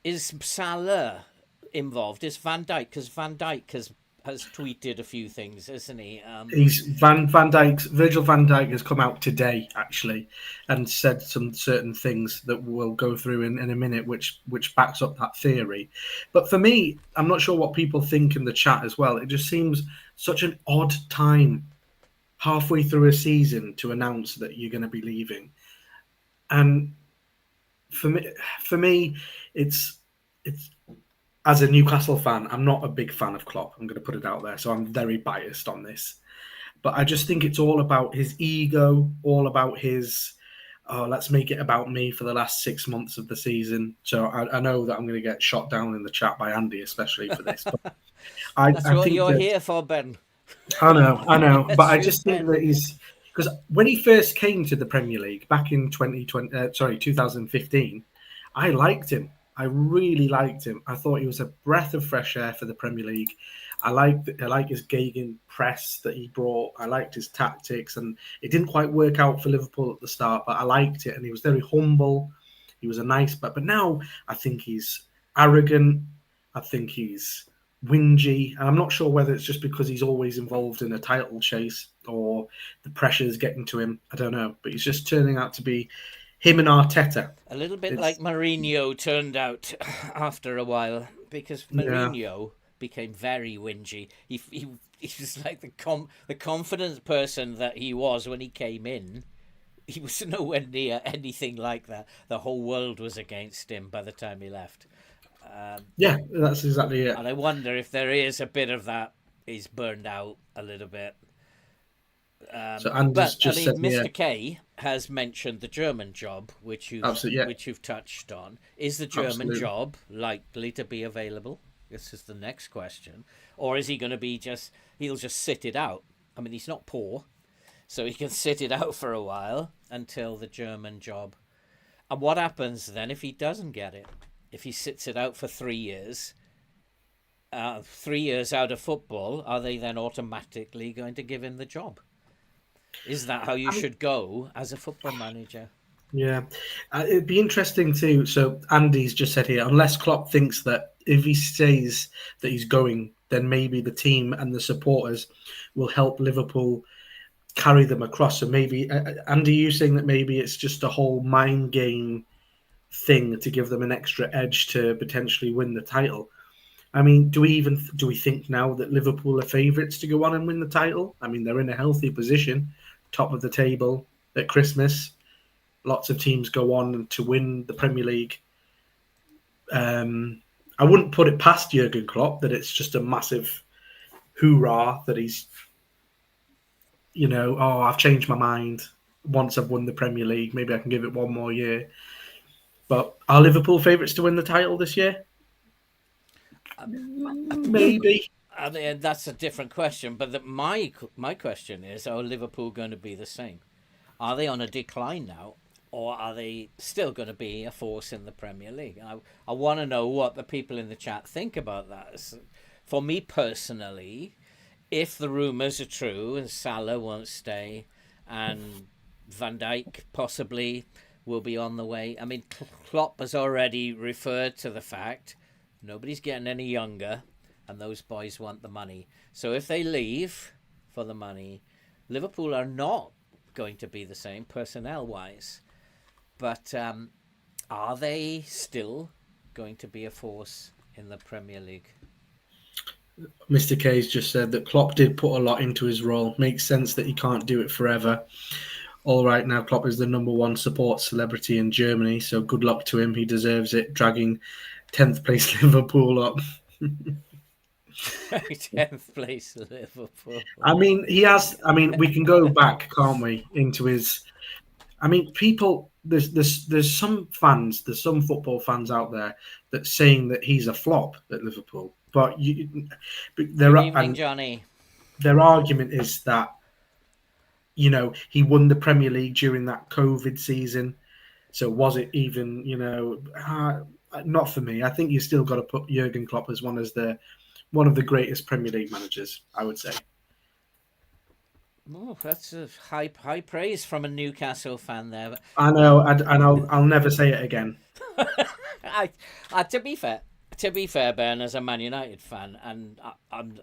Is Salah involved? Is Van Dijk? Because Van Dijk has tweeted a few things, hasn't he? He's Van Dijk's Virgil van Dijk has come out today actually and said some certain things that we'll go through in a minute, which backs up that theory. But for me, I'm not sure what people think in the chat as well. It just seems such an odd time, halfway through a season, to announce that you're going to be leaving. And for me, it's as a Newcastle fan, I'm not a big fan of Klopp. I'm going to put it out there, so I'm very biased on this. But I just think it's all about his ego, all about his, let's make it about me for the last 6 months of the season. So I know that I'm going to get shot down in the chat by Andy, especially for this. But That's I what think you're that, here for, Ben. I know. But I Shoot, just think Ben. that he's, because when he first came to the Premier League back in 2015, I liked him. I really liked him. I thought he was a breath of fresh air for the Premier League. I like his Gegen press that he brought. I liked his tactics, and it didn't quite work out for Liverpool at the start, but I liked it, and he was very humble. He was a nice, but now I think he's arrogant. I think he's whingy, and I'm not sure whether it's just because he's always involved in a title chase or the pressure's getting to him. I don't know, but he's just turning out to be him and Arteta. A little bit like Mourinho turned out after a while, because Mourinho became very whingy. He was like the confident person that he was when he came in. He was nowhere near anything like that. The whole world was against him by the time he left. Yeah, that's exactly it. And I wonder if there is a bit of that. He's burned out a little bit. So Andy's just said, Mr. K has mentioned the German job, which you've touched on. Is the German job likely to be available? This is the next question. Or is he going to be he'll just sit it out? I mean, he's not poor, so he can sit it out for a while until the German job. And what happens then if he doesn't get it? If he sits it out for 3 years, 3 years out of football, are they then automatically going to give him the job? Is that how you should go as a football manager? Yeah, it'd be interesting too. So Andy's just said here, unless Klopp thinks that if he says that he's going, then maybe the team and the supporters will help Liverpool carry them across. So maybe, Andy, you saying that maybe it's just a whole mind game thing to give them an extra edge to potentially win the title. I mean, do we think now that Liverpool are favourites to go on and win the title? I mean, they're in a healthy position, top of the table at Christmas. Lots of teams go on to win the Premier League. I wouldn't put it past Jurgen Klopp that it's just a massive hoorah that he's, I've changed my mind. Once I've won the Premier League, maybe I can give it one more year. But are Liverpool favourites to win the title this year? Maybe. I mean, that's a different question. But my question is, are Liverpool going to be the same? Are they on a decline now? Or are they still going to be a force in the Premier League? I want to know what the people in the chat think about that. For me personally, if the rumours are true and Salah won't stay and Van Dijk possibly will be on the way. I mean, Klopp has already referred to the fact nobody's getting any younger and those boys want the money. So if they leave for the money, Liverpool are not going to be the same personnel-wise. But are they still going to be a force in the Premier League? Mr. K's just said that Klopp did put a lot into his role. Makes sense that he can't do it forever. all right, now Klopp is the number one support celebrity in Germany, so good luck to him. He deserves it, dragging 10th place Liverpool up. 10th place Liverpool. I mean, he has. I mean, we can go back, can't we, into his. I mean, people. There's some fans, there's some football fans out there that's saying that he's a flop at Liverpool, but Good evening, Johnny. Their argument is that he won the Premier League during that COVID season, so was it even not for me. I think you still got to put Jurgen Klopp as one of the greatest Premier League managers, I would say. Oh, that's a high praise from a Newcastle fan there. I know, and I'll never say it again. To be fair, Ben, as a Man United fan, and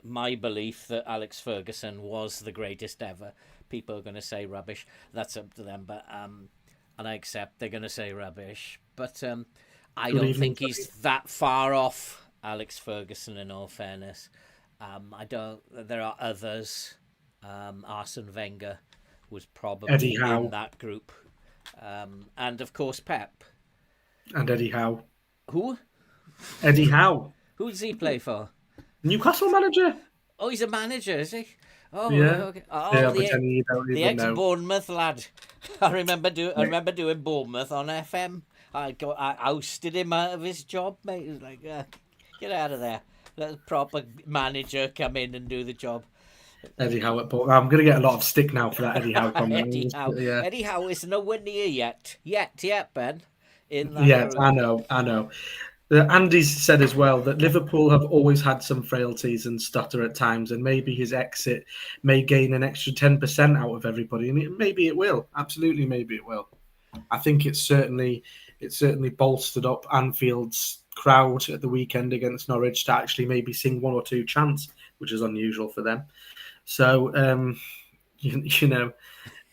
my belief that Alex Ferguson was the greatest ever. People are going to say rubbish. That's up to them, but and I accept they're going to say rubbish. But I don't think he's that far off Alex Ferguson. In all fairness, I don't. There are others. Arsene Wenger was probably in that group, and of course Pep and Eddie Howe. Who? Eddie Howe. Who does he play for? Newcastle manager. Oh, he's a manager, is he? Oh, yeah. Okay. Oh, the ex-Bournemouth lad. I remember doing Bournemouth on FM. I ousted him out of his job, mate. He was like, get out of there. Let a proper manager come in and do the job. Eddie Howe. I'm going to get a lot of stick now for that Eddie Howe comment. Eddie Howe. Yeah. Eddie Howe is nowhere near yet, Ben. In that group. I know. Andy's said as well that Liverpool have always had some frailties and stutter at times, and maybe his exit may gain an extra 10% out of everybody, and maybe it will. Absolutely, maybe it will. I think it certainly bolstered up Anfield's crowd at the weekend against Norwich to actually maybe sing one or two chants, which is unusual for them. So,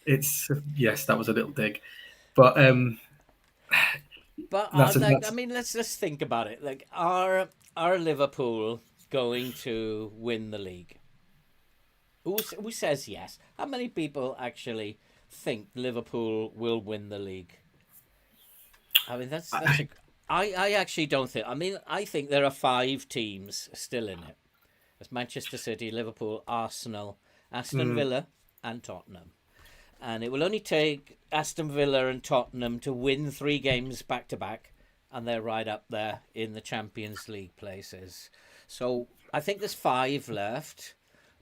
it's yes, that was a little dig, but let's think about it. Like, are Liverpool going to win the league? Who says yes? How many people actually think Liverpool will win the league? I mean, I actually don't think. I mean, I think there are 5 teams still in it. It's Manchester City, Liverpool, Arsenal, Aston Villa, and Tottenham. And it will only take Aston Villa and Tottenham to win 3 games back to back, and they're right up there in the Champions League places. So I think there's 5 left,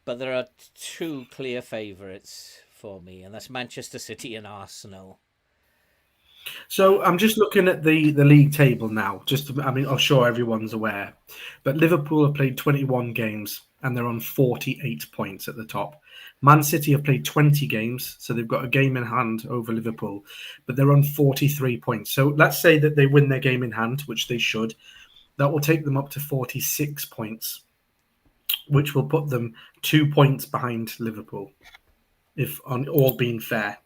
but there are 2 clear favourites for me, and that's Manchester City and Arsenal. So I'm just looking at the league table now. I'm sure everyone's aware, but Liverpool have played 21 games and they're on 48 points at the top. Man City have played 20 games, so they've got a game in hand over Liverpool, but they're on 43 points. So let's say that they win their game in hand, which they should. That will take them up to 46 points, which will put them 2 points behind Liverpool, if on all being fair.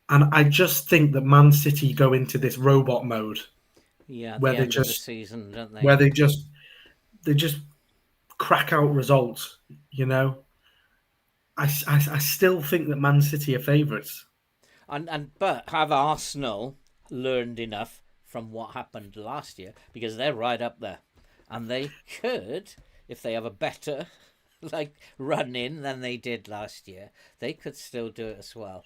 And I just think that Man City go into this robot mode. Yeah, where they just the season, don't they? Where they just crack out results. I still think that Man City are favourites. But have Arsenal learned enough from what happened last year? Because they're right up there, and they could, if they have a better run in than they did last year, they could still do it as well.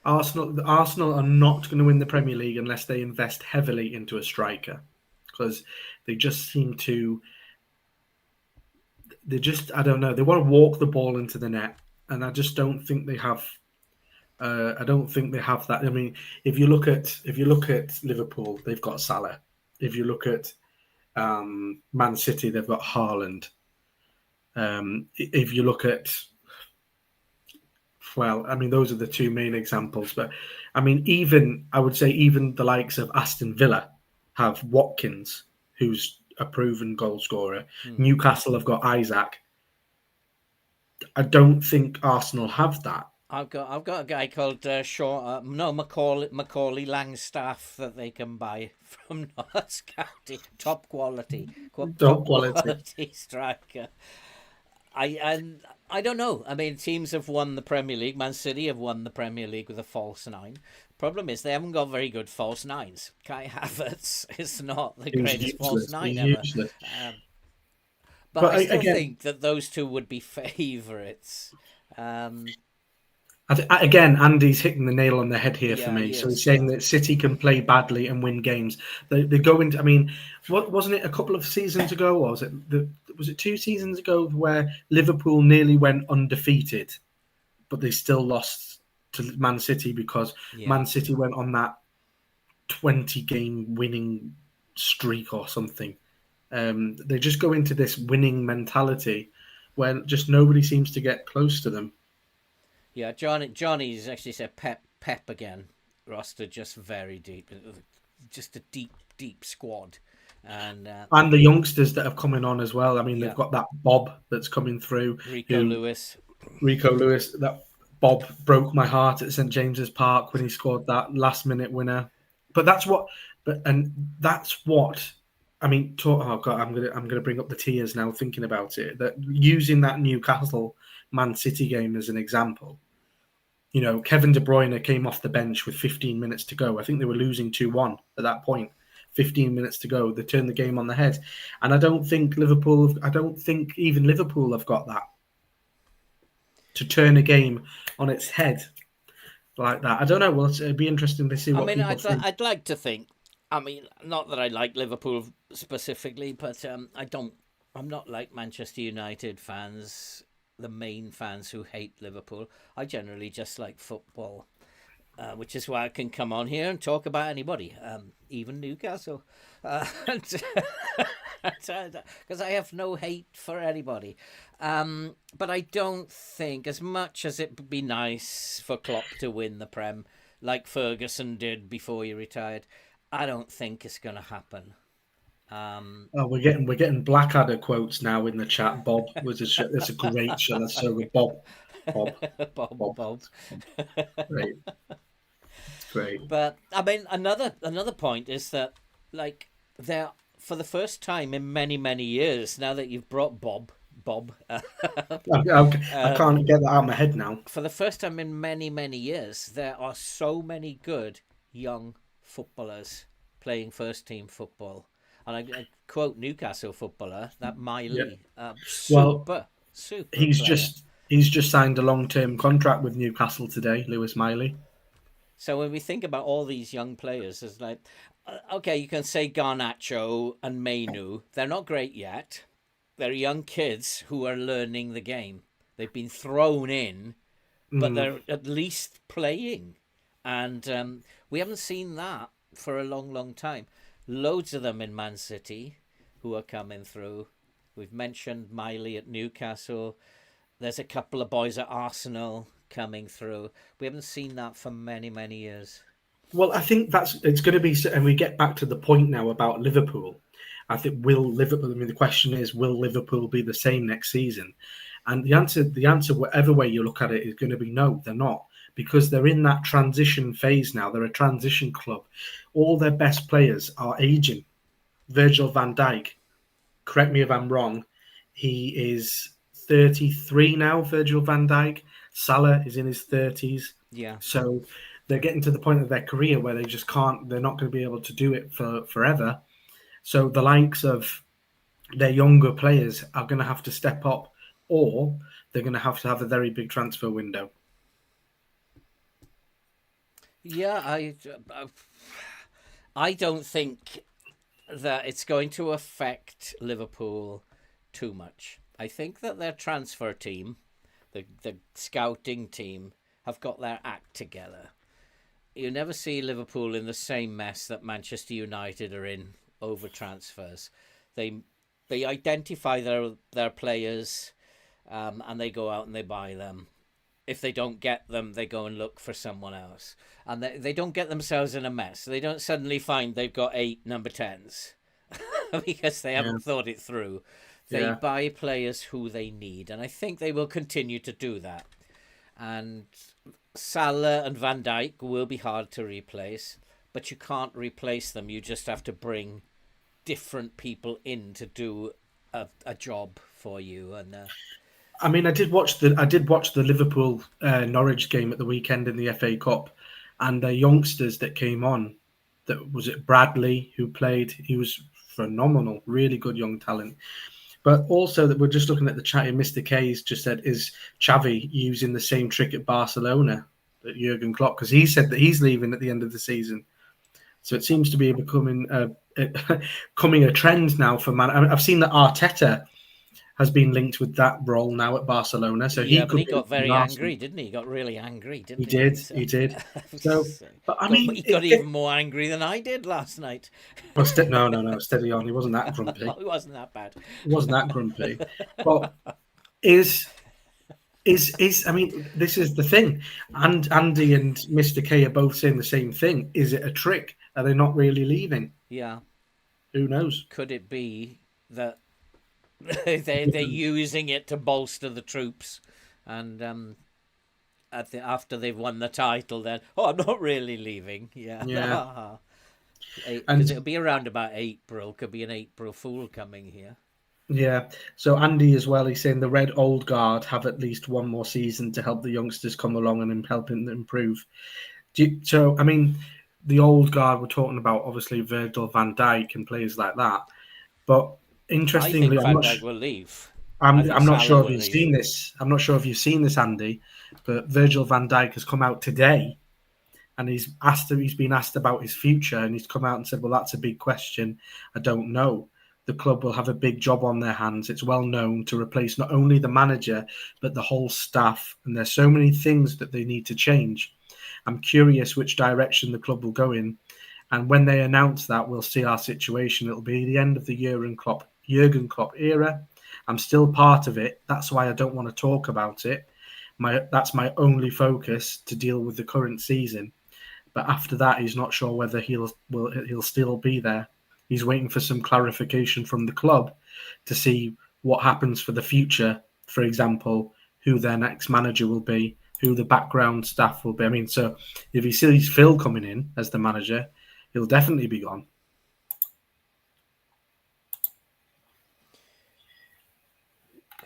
Arsenal are not going to win the Premier League unless they invest heavily into a striker, because they just seem to. I don't know. They want to walk the ball into the net, and I just don't think they have. I don't think they have that. I mean, if you look at Liverpool, they've got Salah. If you look at Man City, they've got Haaland. If you look at those are the 2 main examples. But I would say even the likes of Aston Villa have Watkins, who's a proven goal scorer. Newcastle have got Isaac. I don't think Arsenal have that. I've got a guy called Macaulay Langstaff that they can buy from Notts County. Top quality striker. I don't know. I mean, teams have won the Premier League. Man City have won the Premier League with a false nine. Problem is, they haven't got very good false nines. Kai Havertz is not the He was greatest false useless. nine He's ever. useless. But But I still again, think that those two would be favourites. again, Andy's hitting the nail on the head here for Yeah, me. he So he's is. saying that City can play badly and win games. They go into. I mean, what wasn't it a couple of seasons ago? Or was it 2 seasons ago where Liverpool nearly went undefeated, but they still lost to Man City because Yeah. Man City went on that 20-game winning streak or something. They just go into this winning mentality where just nobody seems to get close to them. Yeah, Johnny's actually said Pep again. Roster just very deep. Just a deep squad. And And the youngsters that have coming on as well. I mean, yeah, they've got that Bob that's coming through. Rico Lewis. Rico Lewis, that Bob broke my heart at St James's Park when he scored that last minute winner. But that's what, that's what. I mean, oh God, I'm gonna bring up the tears now thinking about it. That using that Newcastle Man City game as an example. You know, Kevin De Bruyne came off the bench with 15 minutes to go. I think they were losing 2-1 at that point. 15 minutes to go. They turned the game on the head. And I don't think even Liverpool have got that to turn a game on its head like that. I don't know. Well, it'd be interesting to see I what mean, people think. I'd like to think. I mean, not that I like Liverpool specifically, but I'm not like Manchester United fans, the main fans who hate Liverpool. I generally just like football, which is why I can come on here and talk about anybody, even Newcastle, because I have no hate for anybody. But I don't think, as much as it would be nice for Klopp to win the Prem, like Ferguson did before he retired, I don't think it's going to happen. Oh, we're getting Blackadder quotes now in the chat. Bob that's a great show. That's so good. Bob, Bob, Bob. Bob. Great, great. But I mean, another point is that, like, there, for the first time in many years, now that you've brought Bob, I can't get that out of my head now. for the first time in many years, there are so many good young footballers playing first team football. And I quote Newcastle footballer, that Miley, super He's player. just signed a long-term contract with Newcastle today, Lewis Miley. So when we think about all these young players, it's like, okay, you can say Garnacho and Mainu. They're not great yet. They're young kids who are learning the game. They've been thrown in, but they're at least playing. And we haven't seen that for a long time. Loads of them in Man City who are coming through. We've mentioned Miley at Newcastle. There's a couple of boys at Arsenal coming through. We haven't seen that for many years. Well, I think it's going to be, and we get back to the point now about Liverpool. I think will Liverpool? I mean, the question is, will Liverpool be the same next season? And the answer, whatever way you look at it, is going to be no. They're not, because they're in that transition phase now. They're a transition club. All their best players are aging. Virgil van Dijk, correct me if I'm wrong, he is 33 now. Virgil van Dijk. Salah is in his 30s. Yeah. So they're getting to the point of their career where they just can't. They're not going to be able to do it for forever. So the likes of their younger players are going to have to step up, or they're going to have a very big transfer window. Yeah, I don't think that it's going to affect Liverpool too much. I think that their transfer team, the scouting team, have got their act together. You never see Liverpool in the same mess that Manchester United are in over transfers. They identify their players, and they go out and they buy them. If they don't get them, they go and look for someone else. And they don't get themselves in a mess. They don't suddenly find they've got 8 number 10s because they haven't thought it through. They buy players who they need. And I think they will continue to do that. And Salah and Van Dijk will be hard to replace. But you can't replace them. You just have to bring different people in to do a job for you. And I mean, I did watch the Liverpool Norwich game at the weekend in the FA Cup, and the youngsters that came on, that was it Bradley who played. He was phenomenal, really good young talent. But also that we're just looking at the chat here. Mr. K's just said, is Xavi using the same trick at Barcelona that Jurgen Klopp? Because he said that he's leaving at the end of the season. So it seems to be becoming coming a trend now for man. I mean, I've seen that Arteta has been linked with that role now at Barcelona, so he Yeah, but could he be got leaving very Arsenal. angry, didn't he? He got really angry, He didn't he? did, So, he did. So, but I mean, he got even more angry than I did last night. no, no, no, steady on. He wasn't that grumpy. It wasn't that bad. He wasn't that grumpy. But is is I mean, this is the thing. And Andy and Mr. K are both saying the same thing. Is it a trick? Are they not really leaving? Yeah. Who knows? Could it be that they're using it to bolster the troops, and after they've won the title, then I'm not really leaving. Yeah. Yeah, because And it'll be around about April. Could be an April Fool coming here. yeah, so Andy as well, he's saying the Red Old Guard have at least one more season to help the youngsters come along and help them improve. So, I mean, the old guard we're talking about, obviously Virgil van Dijk and players like that. But I interestingly, think Van Dijk will leave. I think I'm not Salah sure if will you've leave. seen this. I'm not sure if you've seen this, Andy, but Virgil van Dijk has come out today and he's been asked about his future, and he's come out and said, well, that's a big question. I don't know. The club will have a big job on their hands. It's well known to replace not only the manager but the whole staff, and there's so many things that they need to change. I'm curious which direction the club will go in, and when they announce that, we'll see our situation. It'll be the end of the Jurgen Klopp era. I'm still part of it. That's why I don't want to talk about it. That's my only focus, to deal with the current season. But after that, he's not sure whether he'll still be there. He's waiting for some clarification from the club to see what happens for the future. For example, who their next manager will be, who the background staff will be. I mean, so if he sees Phil coming in as the manager, he'll definitely be gone.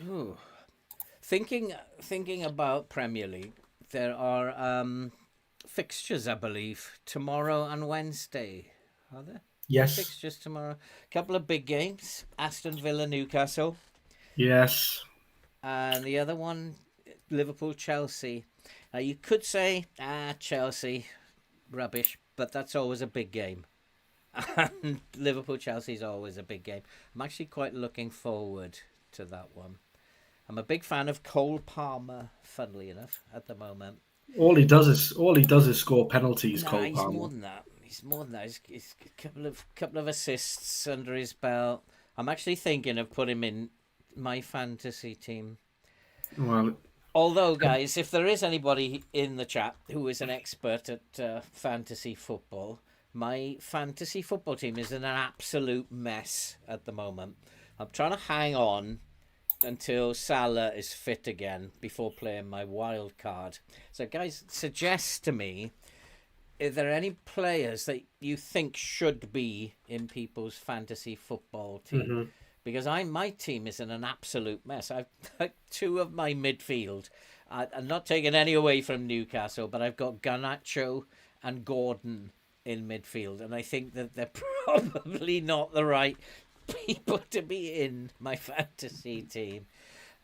Ooh. Thinking about Premier League, there are fixtures, I believe, tomorrow and Wednesday. Are there? Any Yes. fixtures tomorrow? A couple of big games: Aston Villa, Newcastle, Yes. and the other one, Liverpool, Chelsea. Now you could say, Chelsea, rubbish, but that's always a big game. And Liverpool, Chelsea is always a big game. I'm actually quite looking forward to that one. I'm a big fan of Cole Palmer, funnily enough, at the moment. All he does is score penalties. Nah, Cole he's Palmer. more than that. He's more than that. He's a couple of assists under his belt. I'm actually thinking of putting him in my fantasy team. Well, Although, guys, if there is anybody in the chat who is an expert at fantasy football, my fantasy football team is in an absolute mess at the moment. I'm trying to hang on until Salah is fit again before playing my wild card. So, guys, suggest to me, is there any players that you think should be in people's fantasy football team? mhm. Because my team is in an absolute mess. I've got two of my midfield. I'm not taking any away from Newcastle, but I've got Garnacho and Gordon in midfield, and I think that they're probably not the right people to be in my fantasy team.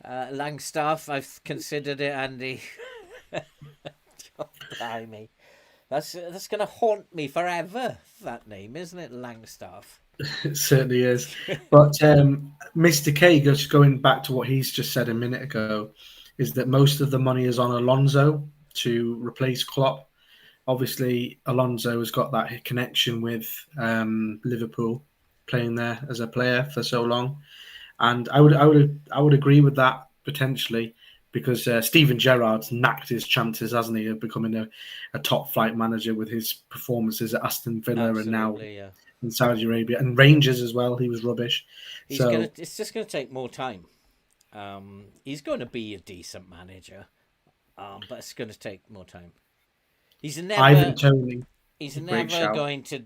Langstaff, I've considered it, Andy. Oh, blimey. That's going to haunt me forever, that name, isn't it, Langstaff? It certainly is. But Mr. K, just going back to what he's just said a minute ago, is that most of the money is on Alonso to replace Klopp. Obviously, Alonso has got that connection with Liverpool, playing there as a player for so long, and I would agree with that potentially, because Steven Gerrard's knacked his chances, hasn't he, of becoming a top flight manager with his performances at Aston Villa and now Absolutely, yeah. in Saudi Arabia, and Rangers as well. He was rubbish. So It's just gonna take more time. He's going to be a decent manager, but it's going to take more time. He's never Ivan Toney, he's great never shout. going to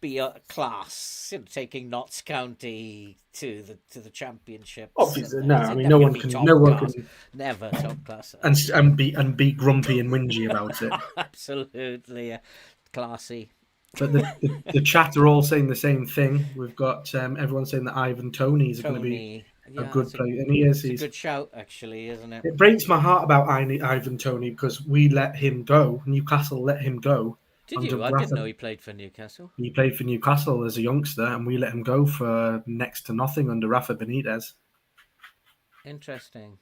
be a class, taking Notts County to the championships. Obviously, And no. it's I mean, never no going to one be can, top no one class. can, Never top class. and be grumpy and whingy about it. Absolutely classy. But the chat are all saying the same thing. We've got everyone saying that Ivan Toney is going to be Tony, a yeah, good player, and he is. it's a good shout, actually, isn't it? It breaks my heart about Ivan Toney because we let him go. Newcastle let him go Did under you? I didn't know Rafa. he played for Newcastle. He played for Newcastle as a youngster, and we let him go for next to nothing under Rafa Benitez. Interesting.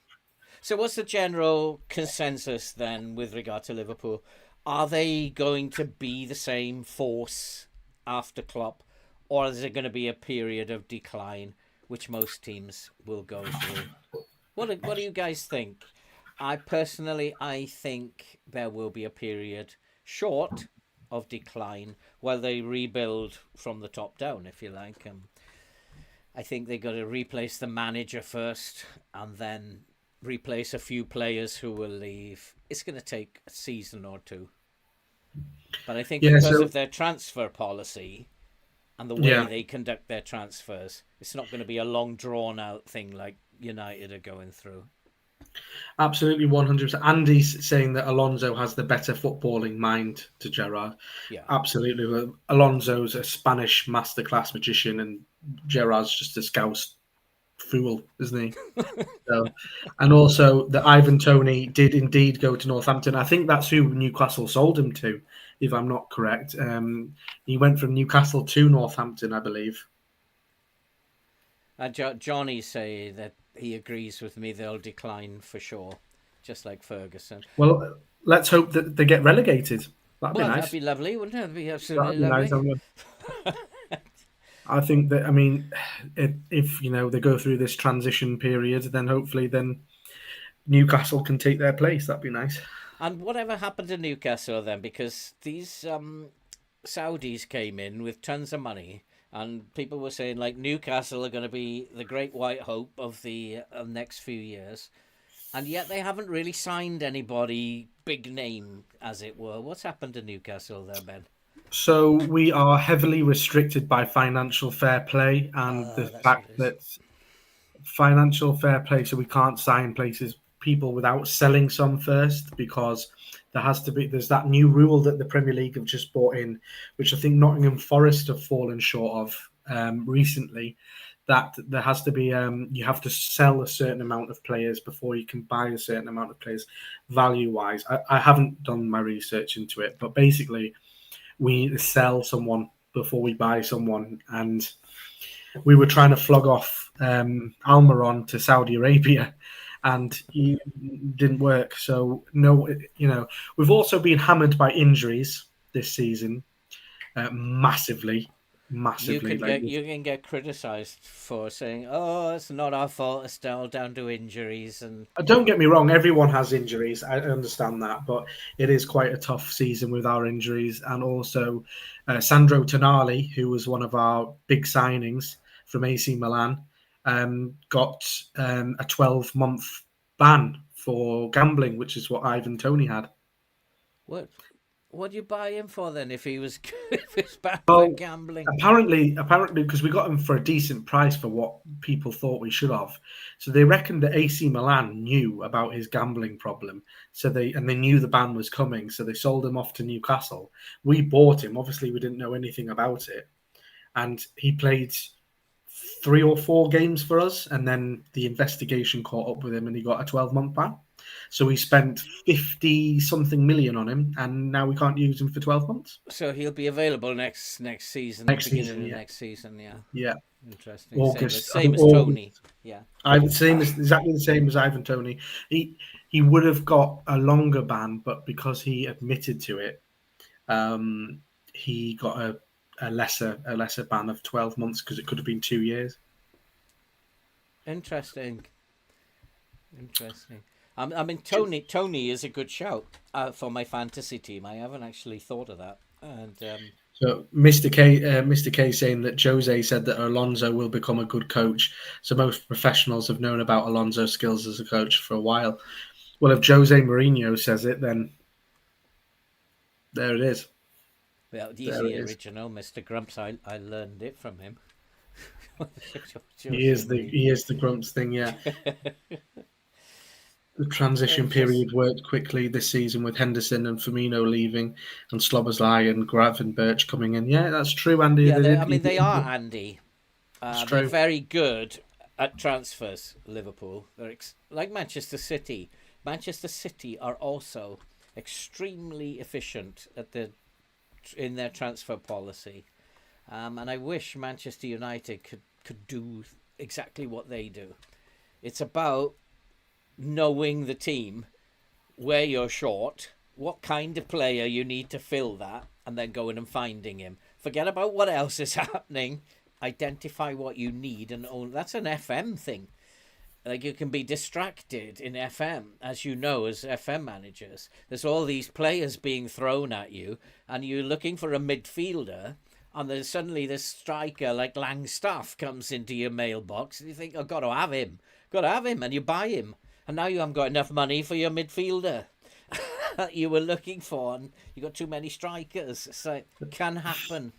So, what's the general consensus then with regard to Liverpool? Are they going to be the same force after Klopp, or is it going to be a period of decline, which most teams will go through? What do you guys think? I think there will be a period short of decline while they rebuild from the top down, if you like. I think they got to replace the manager first, and then replace a few players who will leave. It's going to take a season or two. But I think Yeah, because so of their transfer policy and the way yeah, they conduct their transfers, it's not going to be a long drawn out thing like United are going through. absolutely 100%. Andy's saying that Alonso has the better footballing mind to Gerrard. Yeah. Absolutely. Alonso's a Spanish masterclass magician, and Gerrard's just a Scouse fool, isn't he? So, and also that Ivan Toney did indeed go to Northampton. I think that's who Newcastle sold him to, if I'm not correct. He went from Newcastle to Northampton, I believe. Johnny say that he agrees with me. They'll decline for sure, just like Ferguson. Well, let's hope that they get relegated. That'd be Well, that'd nice. be lovely, wouldn't it? That'd be absolutely That'd be nice. lovely. I think that. I mean, if they go through this transition period, then hopefully then Newcastle can take their place. That'd be nice. And whatever happened to Newcastle then? Because these Saudis came in with tons of money, and people were saying like Newcastle are going to be the great white hope of the next few years, and yet they haven't really signed anybody big name, as it were. What's happened to Newcastle there, Ben? So we are heavily restricted by financial fair play and the That's what fact it is. that financial fair play, so we can't sign places people without selling some first because there's that new rule that the Premier League have just brought in, which I think Nottingham Forest have fallen short of recently. That there has to be you have to sell a certain amount of players before you can buy a certain amount of players value wise. I haven't done my research into it, but basically we need to sell someone before we buy someone, and we were trying to flog off Almiron to Saudi Arabia, and he didn't work. So no, we've also been hammered by injuries this season, massively, You massively. can get criticised for saying, "Oh, it's not our fault. It's all down to injuries." And Don't get me wrong, everyone has injuries. I understand that, but it is quite a tough season with our injuries. And also, Sandro Tonali, who was one of our big signings from AC Milan, got a 12-month ban for gambling, which is what Ivan Toney had. what do you buy him for then if he was if he's back for Well, gambling? apparently, because we got him for a decent price for what people thought we should have, so they reckoned that AC Milan knew about his gambling problem. So they knew the ban was coming, so they sold him off to Newcastle. We bought him. Obviously, we didn't know anything about it, and he played 3 or 4 games for us, and then the investigation caught up with him, and he got a 12-month ban. So we spent 50 something million on him, and now we can't use him for 12 months. So he'll be available next season, Next beginning season, of yeah. next season. Yeah, Yeah. interesting. August. I Same think as Tony. August. Yeah. Exactly the same as Ivan Toney. He would have got a longer ban, but because he admitted to it, he got a lesser ban of 12 months because it could have been 2 years. Interesting. I mean, Tony is a good shout for my fantasy team. I haven't actually thought of that. And So Mr. K saying that Jose said that Alonso will become a good coach. So most professionals have known about Alonso's skills as a coach for a while. Well, if Jose Mourinho says it, then there it is. Well, he's There the it is. original Mr. Grumps. I learned it from him. He Jose is the Mourinho. he is the Grumps thing, yeah. The transition It's just period worked quickly this season with Henderson and Firmino leaving, and Slobberslai and Gravenberch coming in. Yeah, that's true, Andy. yeah. They did. I mean, they are Andy. It's They're true. very good at transfers. Liverpool. They're like Manchester City. Manchester City are also extremely efficient in their transfer policy. And I wish Manchester United could do exactly what they do. It's about knowing the team, where you're short, what kind of player you need to fill that, and then going and finding him. Forget about what else is happening. Identify what you need, and that's an FM thing. Like, you can be distracted in FM, as you know, as FM managers. There's all these players being thrown at you, and you're looking for a midfielder, and then suddenly this striker like Langstaff comes into your mailbox, and you think, I've got to have him. Got to have him, and you buy him. And now you haven't got enough money for your midfielder that you were looking for, and you got too many strikers. So it can happen.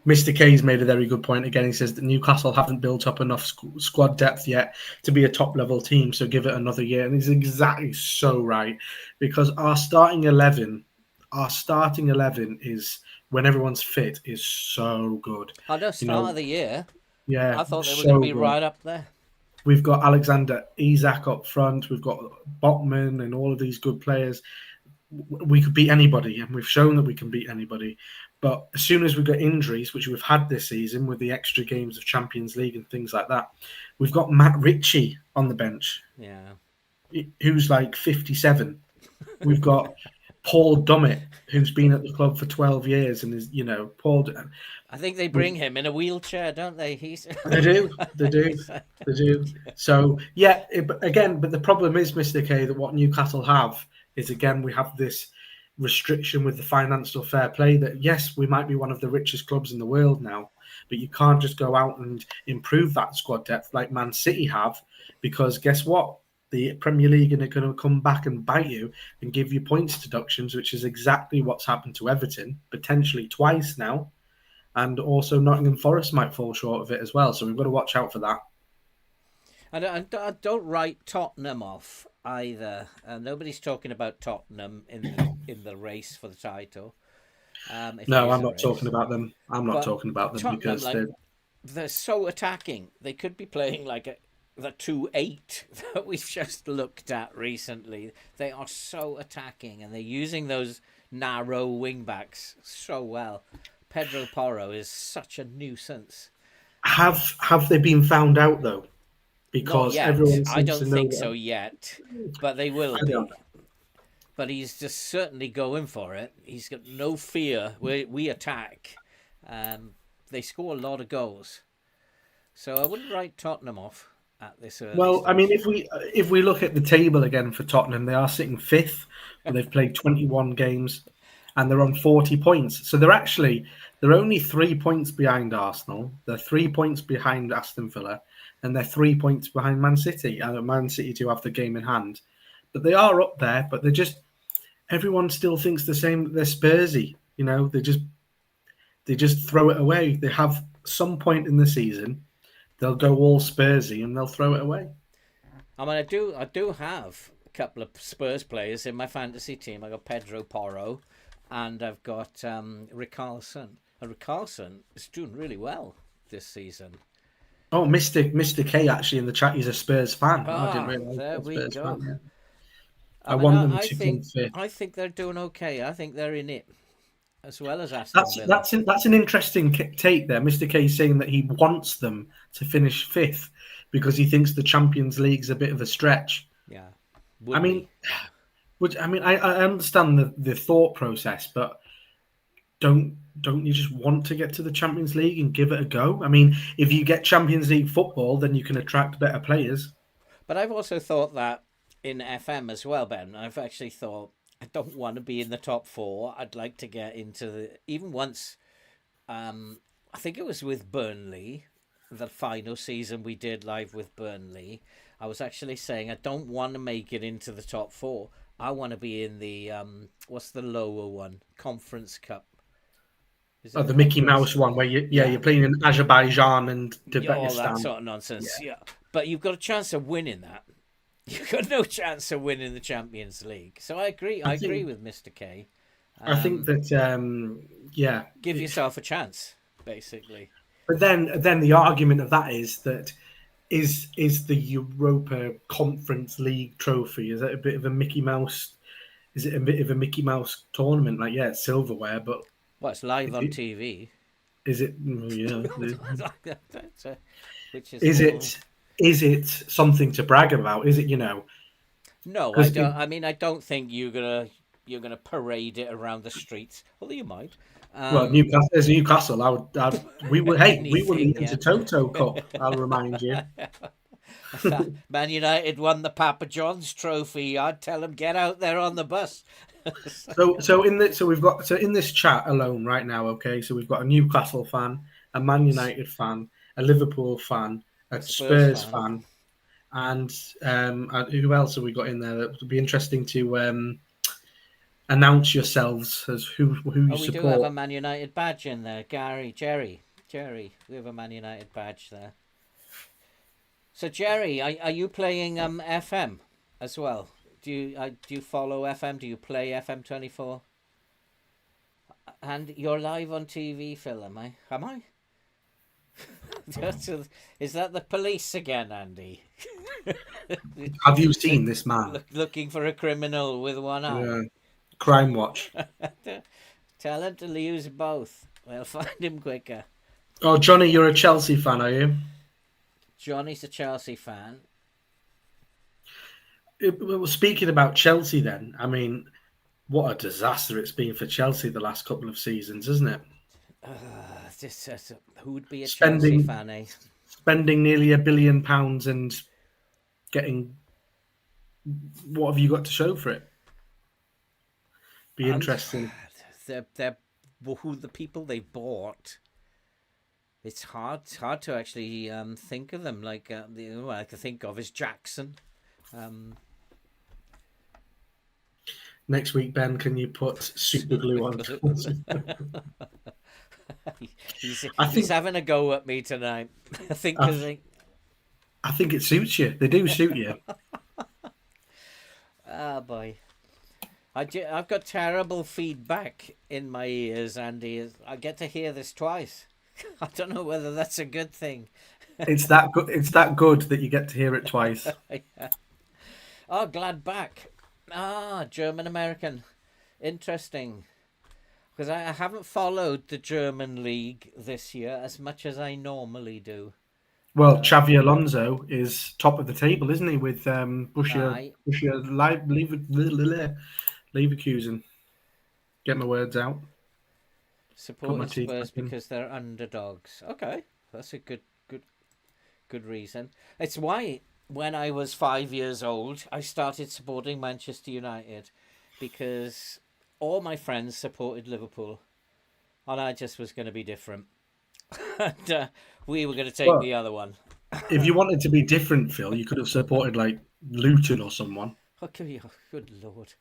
Mr. K's made a very good point again. He says that Newcastle haven't built up enough squad depth yet to be a top level team, so give it another year. And he's exactly so right, because our starting 11 is when everyone's fit is so good. I know, You start know, of the year, yeah, I thought they were going to so be good. right up there. We've got Alexander Isak up front. We've got Botman and all of these good players. We could beat anybody, and we've shown that we can beat anybody. But as soon as we get injuries, which we've had this season with the extra games of Champions League and things like that, we've got Matt Ritchie on the bench, Yeah. who's like 57. We've got Paul Dummett, who's been at the club for 12 years and is, Paul. I think they bring him in a wheelchair, don't they? They do, they do, He's they do. So yeah, but the problem is, Mr. K, that what Newcastle have is, again, we have this restriction with the financial fair play that, yes, we might be one of the richest clubs in the world now, but you can't just go out and improve that squad depth like Man City have, because guess what? The Premier League are going to come back and bite you and give you points deductions, which is exactly what's happened to Everton, potentially twice now. And also Nottingham Forest might fall short of it as well. So we've got to watch out for that. I don't write Tottenham off either. Nobody's talking about Tottenham in the race for the title. If it No, is I'm a not talking race, about them. I'm not but talking about them Tottenham, because like, they're so attacking. They could be playing like the 2-8 that we've just looked at recently. They are so attacking, and they're using those narrow wing backs so well. Pedro Porro is such a nuisance. have they been found out though? Not Because yet. everyone I seems don't to know think that. so yet, but they will I don't be. know. But he's just certainly going for it. He's got no fear. We attack. They score a lot of goals. So I wouldn't write Tottenham off at this early Well, I mean, stage. if we look at the table again for Tottenham, they are sitting fifth, but they've played 21 games, and they're on 40 points. So they're only 3 points behind Arsenal. They're 3 points behind Aston Villa, and they're 3 points behind Man City. And Man City do have the game in hand, but they are up there. But everyone still thinks the same. They're Spursy, they just throw it away. They have some point in the season, they'll go all Spursy and they'll throw it away. I mean, I do have a couple of Spurs players in my fantasy team. I got Pedro Porro, and I've got Richarlison. And Richarlison is doing really well this season. Oh, Mr. K actually in the chat, he's a Spurs fan. Oh, I didn't Ah, realise there he's a we Spurs fan. go. Yeah. I I mean, want them I to come think fifth. I think they're doing okay. I think they're in it as well as Aston That's Villa. that's an, that's an interesting take there. Mr. K saying that he wants them to finish fifth because he thinks the Champions League's a bit of a stretch. Yeah, I would mean, be. Yeah. I understand the thought process, but don't you just want to get to the Champions League and give it a go? I mean, if you get Champions League football, then you can attract better players. But I've also thought that in FM as well, Ben. I've actually thought I don't want to be in the top four. I'd like to get into the even once. I think it was with Burnley, the final season we did live with Burnley. I was actually saying I don't want to make it into the top four. I want to be in the what's the lower one? Conference Cup. Is Oh, it the Mickey Cyprus? Mouse one where Yeah. you're playing in Azerbaijan and All that Turkmenistan. sort of nonsense. Yeah. But you've got a chance of winning that. You've got no chance of winning the Champions League. So I agree. I I agree think with Mr. K. I think that yeah. Give yourself a chance, basically. But then the argument of that is that is the Europa Conference League trophy, is it a bit of a Mickey Mouse? Is it a bit of a Mickey Mouse tournament? Like, yeah, it's silverware, but Well, it's live is on it? TV. Is it? Yeah. Which is Is all. it? Is it something to brag about? Is it? No, I Because don't. I mean, I don't think you're gonna parade it around the streets. Although you might. well, Um, Newcastle. As Newcastle, we were. Hey, we were anything, leading yeah. to Toto Cup. I'll remind you. Man United won the Papa John's trophy. I'd tell them get out there on the bus. So in this chat alone right now, okay. So we've got a Newcastle fan, a Man United fan, a Liverpool fan, a Spurs Spurs fan. fan, and who else have we got in there? That would be interesting to announce yourselves as who you Oh, we do have a support. Man United badge in there. Jerry. We have a Man United badge there. So Jerry, are you playing FM as well? Do you follow FM? Do you play FM 24? And you're live on TV, Phil? Am I? Am I? Is that the police again, Andy? Have you seen this man? Looking for a criminal with one eye. Yeah. Crime Watch. Tell him to use both. We'll find him quicker. Oh, Johnny, you're a Chelsea fan, are you? Johnny's a Chelsea fan. Well, speaking about Chelsea, then, I mean, what a disaster it's been for Chelsea the last couple of seasons, isn't it? Who would be a Chelsea Spending fan, eh? spending nearly £1 billion and getting what have you got to show for it? Be interesting. They're who the people they bought. It's hard to actually think of them. Like the only one I can think of is Jackson. Next week, Ben, can you put super glue on? He's having a go at me tonight. I think I think it suits you. They do suit you. oh boy. I've got terrible feedback in my ears, Andy. I get to hear this twice. I don't know whether that's a good thing. It's that good. It's that good that you get to hear it twice. Yeah. Oh, Gladbach. German American. Interesting. Because I haven't followed the German league this year as much as I normally do. Well, Xavi Alonso is top of the table, isn't he? With Busher Leverkusen. Get my words out. Supporting Spurs because they're underdogs. Okay, that's a good reason. It's why when I was 5 years old, I started supporting Manchester United because all my friends supported Liverpool, and I just was going to be different. And we were going to take the other one. If you wanted to be different, Phil, you could have supported like Luton or someone. Okay, good lord.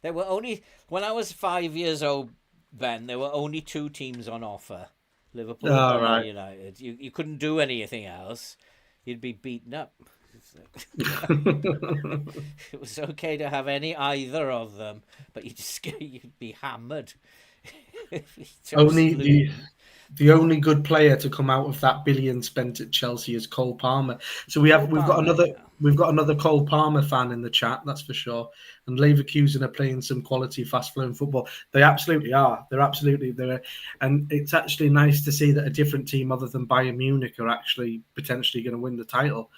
There were only when I was 5 years old, Ben. There were only two teams on offer: Liverpool and Man United. You couldn't do anything else. You'd be beaten up. It was okay to have either of them, but you'd be hammered. The only good player to come out of that billion spent at Chelsea is Cole Palmer. So we've got another Cole Palmer fan in the chat, that's for sure. And Leverkusen are playing some quality, fast-flowing football. They absolutely are. They're absolutely there, and it's actually nice to see that a different team other than Bayern Munich are actually potentially going to win the title.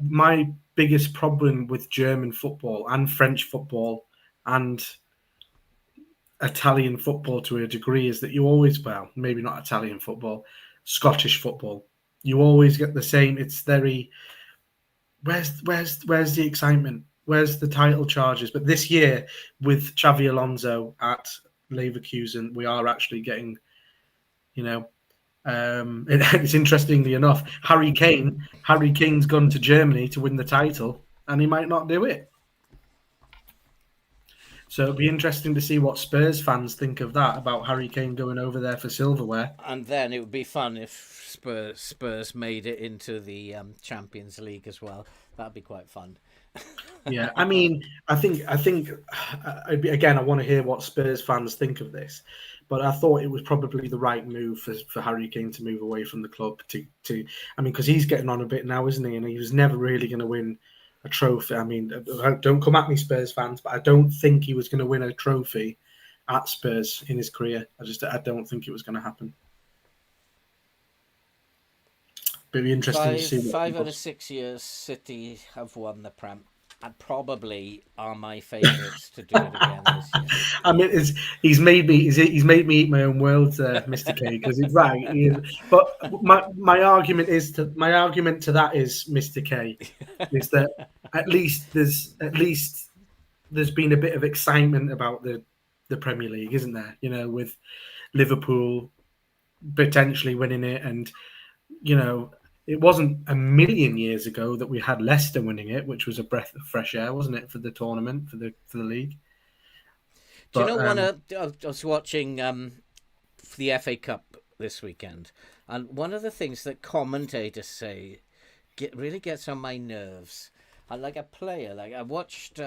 My biggest problem with German football and French football and Italian football to a degree is that you always, well, maybe not Italian football, Scottish football. You always get the same. It's very, where's the excitement? Where's the title charges? But this year with Xavi Alonso at Leverkusen, we are actually getting, it's interestingly enough, Harry Kane's gone to Germany to win the title, and he might not do it. So it'll be interesting to see what Spurs fans think of that, about Harry Kane going over there for silverware. And then it would be fun if Spurs made it into the Champions League as well. That'd be quite fun. Yeah, I mean, I think again, I want to hear what Spurs fans think of this, but I thought it was probably the right move for Harry Kane to move away from the club I mean, because he's getting on a bit now, isn't he? And he was never really going to win a trophy. I mean, don't come at me, Spurs fans, but I don't think he was going to win a trophy at Spurs in his career. I don't think it was going to happen. But it'd be interesting to see Five out of 6 years, City have won the Prem, and probably are my favourites to do it again this year. I mean, he's made me eat my own words, Mr. K, because he's right. But my argument to that is, Mr. K, is that at least there's been a bit of excitement about the Premier League, isn't there? You know, with Liverpool potentially winning it, and you know, it wasn't a million years ago that we had Leicester winning it, which was a breath of fresh air, wasn't it, for the tournament, for the league? Do you know I was watching the FA Cup this weekend, and one of the things that commentators say really gets on my nerves. I like a player, like I watched,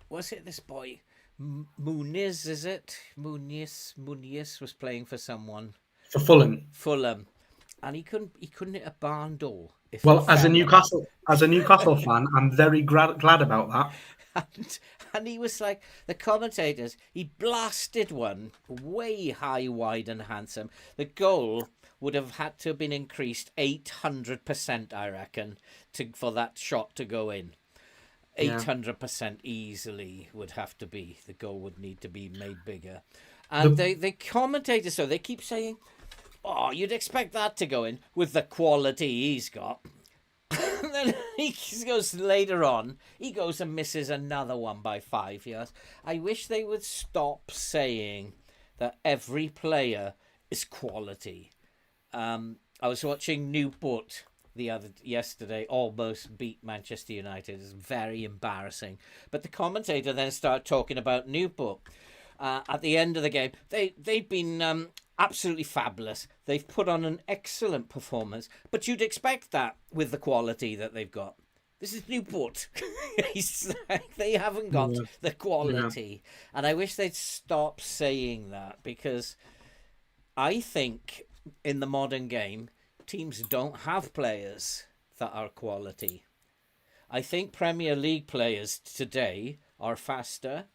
was it this boy Muniz? Is it Muniz was playing for someone For Fulham. And he couldn't hit a barn door. Well, as a Newcastle fan, I'm very glad about that. And he was like, the commentators, he blasted one way high, wide, and handsome. The goal would have had to have been increased 800%, I reckon, for that shot to go in. 800% easily would have to be. The goal would need to be made bigger. And the commentators, so they keep saying, oh, you'd expect that to go in with the quality he's got. And then he goes later on, he goes and misses another one by 5 yards. I wish they would stop saying that every player is quality. I was watching Newport yesterday, almost beat Manchester United. It's very embarrassing. But the commentator then started talking about Newport. At the end of the game, they've been absolutely fabulous. They've put on an excellent performance, but you'd expect that with the quality that they've got. This is Newport. They haven't got the quality. And I wish they'd stop saying that, because I think in the modern game, teams don't have players that are quality. I think Premier League players today are faster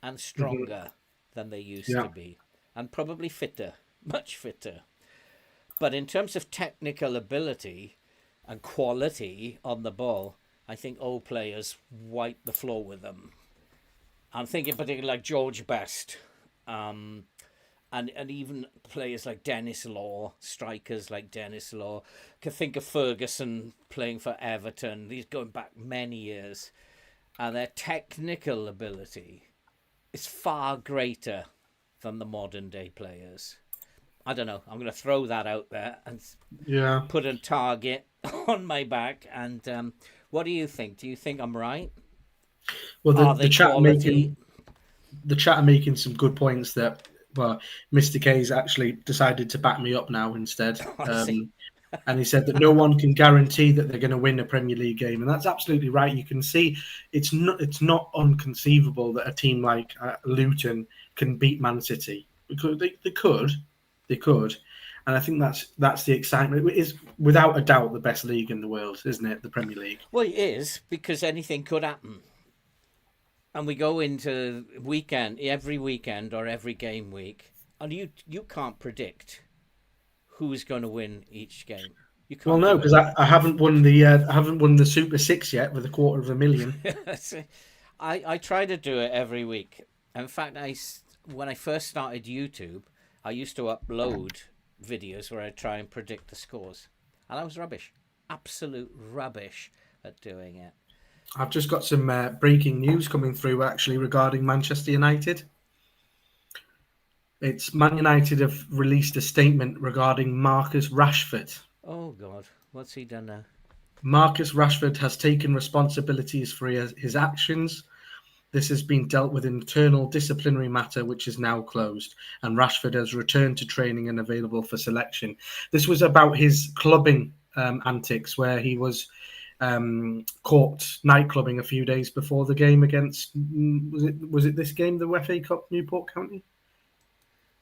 and stronger than they used to be, and probably fitter, much fitter. But in terms of technical ability and quality on the ball, I think old players wipe the floor with them. I'm thinking particularly like George Best, and even players like Dennis Law, strikers like Dennis Law. I can think of Ferguson playing for Everton. He's going back many years, and their technical ability is far greater than the modern day players. I don't know. I'm going to throw that out there and put a target on my back. And what do you think? Do you think I'm right? Well, the chat are making some good points that, well, Mr. K's actually decided to back me up now instead. And he said that no one can guarantee that they're going to win a Premier League game, and that's absolutely right. You can see it's not unconceivable that a team like Luton can beat Man City, because they could, and I think that's the excitement. It is without a doubt the best league in the world, isn't it? The Premier League. Well, it is, because anything could happen, and we go into every weekend or every game week, and you can't predict who's going to win each game. You can't. Well, no, because I haven't won the Super Six yet with $250,000. I try to do it every week. In fact, when I first started YouTube, I used to upload videos where I try and predict the scores, and I was rubbish, absolute rubbish at doing it. I've just got some breaking news coming through actually regarding Manchester United. It's Man United have released a statement regarding Marcus Rashford. Oh, God. What's he done now? Marcus Rashford has taken responsibilities for his actions This has been dealt with internal disciplinary matter, which is now closed, and Rashford has returned to training and available for selection. This was about his clubbing antics, where he was caught nightclubbing a few days before the game against, was it this game, the FA Cup, Newport County?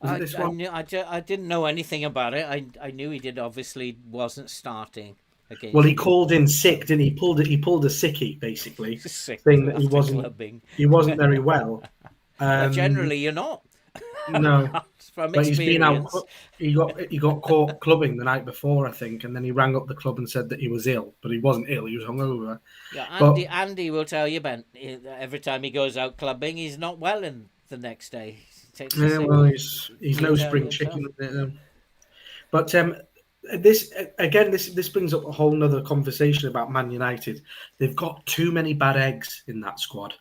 Was it this one? I didn't know anything about it. I knew he obviously wasn't starting Well, against he Newport. called in sick, didn't he? He pulled a sickie, basically, Sick saying that after clubbing. he wasn't very well. Well, generally you're not. No, From but he's been out. experience. He got caught clubbing the night before, I think, and then he rang up the club and said that he was ill, but he wasn't ill. He was hungover. Yeah, But Andy will tell you, Ben. Every time he goes out clubbing, he's not well, and the next day he takes a yeah, sick. well, he's no He'll tell you spring himself. chicken. But this again, this brings up a whole nother conversation about Man United. They've got too many bad eggs in that squad.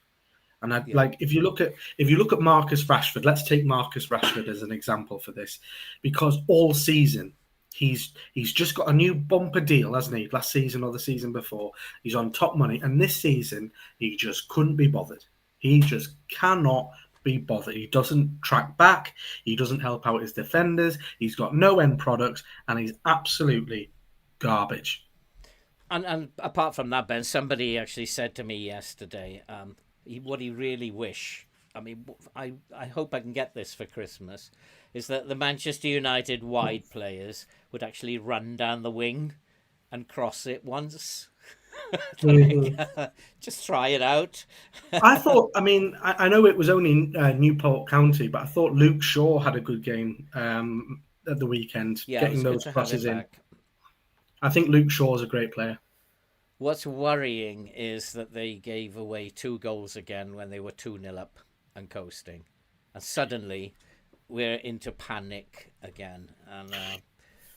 And Yeah. like if you look at Marcus Rashford, let's take Marcus Rashford as an example for this, because all season he's just got a new bumper deal, hasn't he? Last season or the season before, he's on top money, and this season he just couldn't be bothered. He just cannot be bothered. He doesn't track back. He doesn't help out his defenders. He's got no end products, and he's absolutely garbage. And apart from that, Ben, somebody actually said to me yesterday, what he really wish. I mean, I hope I can get this for Christmas, is that the Manchester United wide players would actually run down the wing and cross it once. Just try it out. I thought, I mean, I know it was only Newport County, but I thought Luke Shaw had a good game at the weekend, Yeah, it getting was good those to have crosses him in. back. I think Luke Shaw's a great player. What's worrying is that they gave away 2 goals again when they were 2-0 up and coasting. And suddenly we're into panic again. And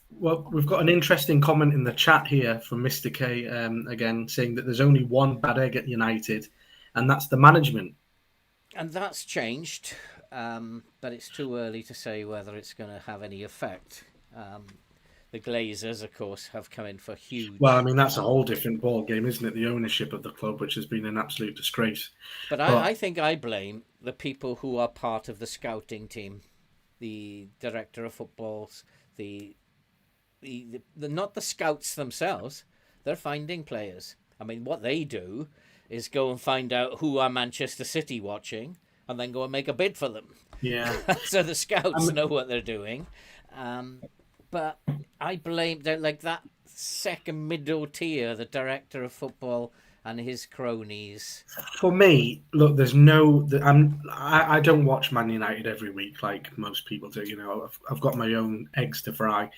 Well, we've got an interesting comment in the chat here from Mr. K again, saying that there's only one bad egg at United, and that's the management. and that's changed, but it's too early to say whether it's going to have any effect. The Glazers, of course, have come in for huge. Well, I mean, that's a whole different ball game, isn't it? The ownership of the club, which has been an absolute disgrace. But I think I blame the people who are part of the scouting team, the director of footballs, the not the scouts themselves. They're finding players. I mean, what they do is go and find out who are Manchester City watching, and then go and make a bid for them. Yeah. So the scouts know what they're doing. But I blame like that second middle tier, the director of football and his cronies. For me, look, I don't watch Man United every week like most people do. You know, I've got my own eggs to fry.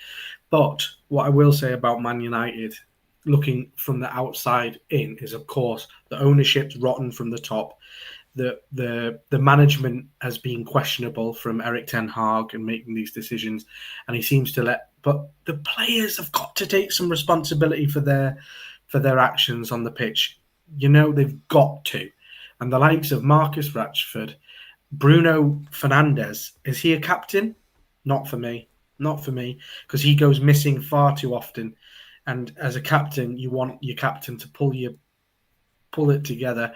But what I will say about Man United, looking from the outside in, is of course the ownership's rotten from the top. The management has been questionable from Eric Ten Hag in making these decisions, and he seems to let. But the players have got to take some responsibility for their actions on the pitch. You know, they've got to. And the likes of Marcus Rashford, Bruno Fernandes, is he a captain? Not for me. Not for me, because he goes missing far too often. And as a captain, you want your captain to pull it together.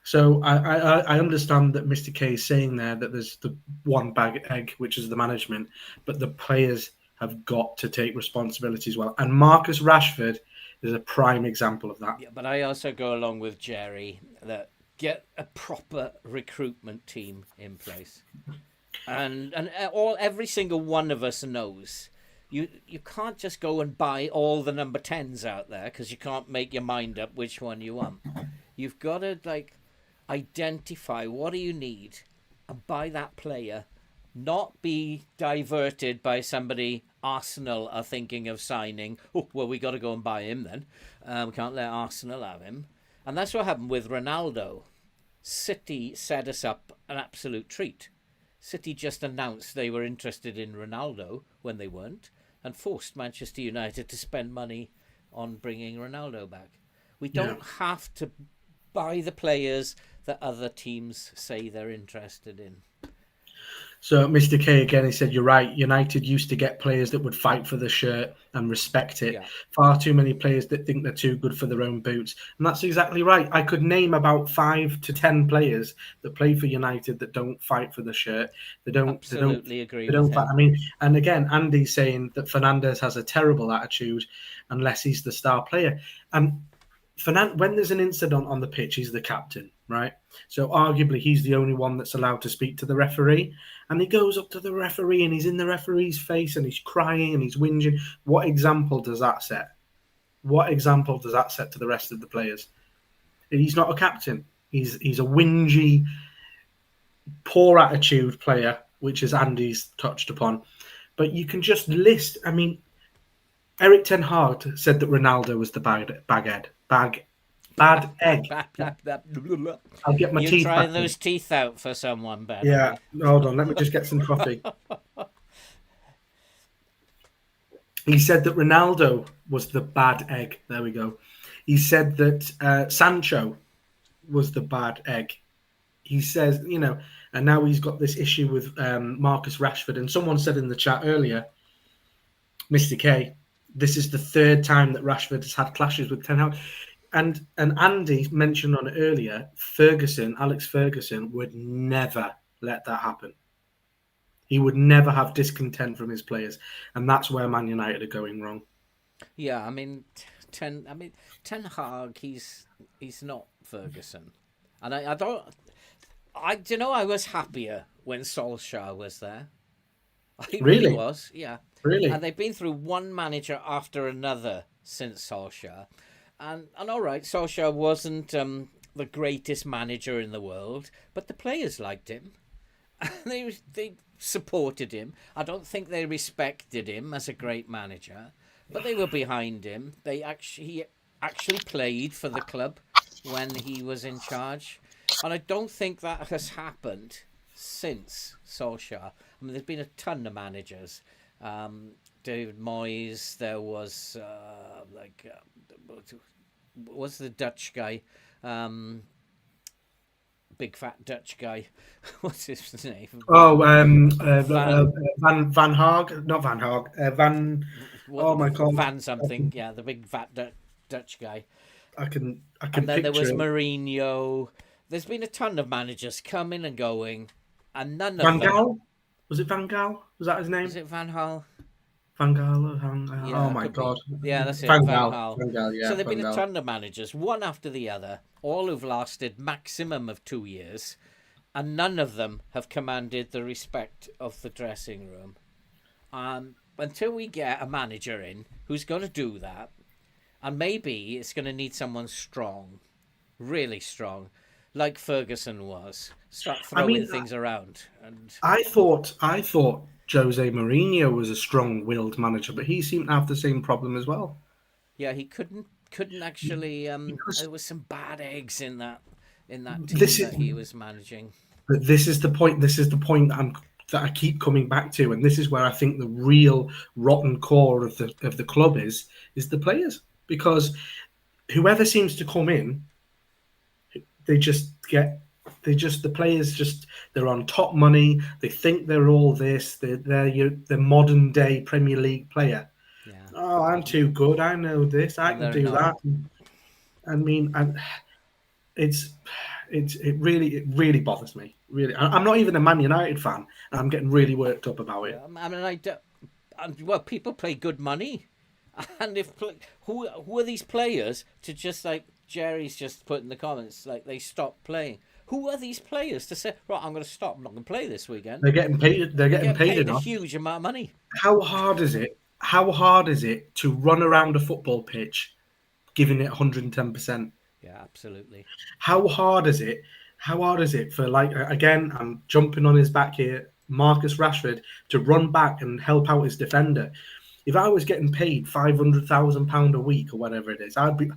So I understand that Mr. K is saying there that there's the one bag egg, which is the management, but the players have got to take responsibility as well. And Marcus Rashford is a prime example of that. Yeah, but I also go along with Jerry that get a proper recruitment team in place, and every single one of us knows you can't just go and buy all the number 10s out there because you can't make your mind up which one you want. You've got to identify what do you need and buy that player, not be diverted by somebody Arsenal are thinking of signing. Oh, well, we got to go and buy him then. We can't let Arsenal have him. And that's what happened with Ronaldo. City set us up an absolute treat. City just announced they were interested in Ronaldo when they weren't, and forced Manchester United to spend money on bringing Ronaldo back. We don't have to buy the players that other teams say they're interested in. So Mr. K again, he said, "You're right. United used to get players that would fight for the shirt and respect it. Yeah, Far too many players that think they're too good for their own boots." And that's exactly right. I could name about 5 to 10 players that play for United that don't fight for the shirt. They don't. They don't. absolutely agree They with don't fight. him. I mean, and again, Andy's saying that Fernandez has a terrible attitude unless he's the star player. And when there's an incident on the pitch, he's the captain, right? So arguably, he's the only one that's allowed to speak to the referee. And he goes up to the referee and he's in the referee's face and he's crying and he's whinging. What example does that set? What example does that set to the rest of the players? He's not a captain. He's a whingy, poor attitude player, which is Andy's touched upon. But you can just list. I mean, Eric Ten Hag said that Ronaldo was the bad egg. I'll get my You teeth back trying in. those teeth out for someone, Ben? Yeah, hold on. Let me just get some coffee. He said that Ronaldo was the bad egg. There we go. He said that Sancho was the bad egg. He says, and now he's got this issue with Marcus Rashford. And someone said in the chat earlier, Mr. K, this is the third time that Rashford has had clashes with Ten Hag. And Andy mentioned on it earlier, Alex Ferguson would never let that happen. He would never have discontent from his players, and that's where Man United are going wrong. Yeah, I mean, Ten Hag, he's not Ferguson, and I was happier when Solskjaer was there. I really was, yeah. Really, and they've been through one manager after another since Solskjaer, and all right, Solskjaer wasn't the greatest manager in the world, but the players liked him. They supported him. I don't think they respected him as a great manager, but they were behind him. He actually played for the club when he was in charge, and I don't think that has happened since Solskjaer. I mean, there's been a ton of managers. David Moyes. There was what's the Dutch guy? Big fat Dutch guy. What's his name? Oh, Van Haag, not Van Haag. Oh my God, Van something. Yeah, the big fat Dutch guy. I can. And then there was him. Mourinho. There's been a ton of managers coming and going, and none of Van them. Gaal? Was it Van Gaal? Was that his name? Was it Van Gaal? Van Gaal. Yeah, oh my God. Yeah, that's it. Van Van Gaal. Gaal. Yeah, so there've Van been a Gaal. ton of managers, one after the other, all who've lasted maximum of 2 years, and none of them have commanded the respect of the dressing room. Until we get a manager in who's going to do that, and maybe it's going to need someone strong, really strong, like Ferguson was. Start throwing things around. And I thought Jose Mourinho was a strong-willed manager, but he seemed to have the same problem as well. yeah, he couldn't actually. There was some bad eggs in that team that he was managing. But this is the point. This is the point that I keep coming back to, and this is where I think the real rotten core of the club is the players, because whoever seems to come in, the players just, they're on top money. They think they're all this. They're the modern day Premier League player. Yeah. Oh, I'm too good. I know this. I can do that. I mean, it really bothers me. Really, I'm not even a Man United fan, and I'm getting really worked up about it. I mean, well, people pay good money, and who are these players to just, like Jerry's just put in the comments, like they stop playing? Who are these players to say, right, I'm going to stop. I'm not going to play this weekend? They're getting paid. They're getting paid enough. A huge amount of money. How hard is it? How hard is it to run around a football pitch, giving it 110%? Yeah, absolutely. How hard is it? How hard is it for, like, again, I'm jumping on his back here, Marcus Rashford, to run back and help out his defender? If I was getting paid £500,000 a week or whatever it is, I would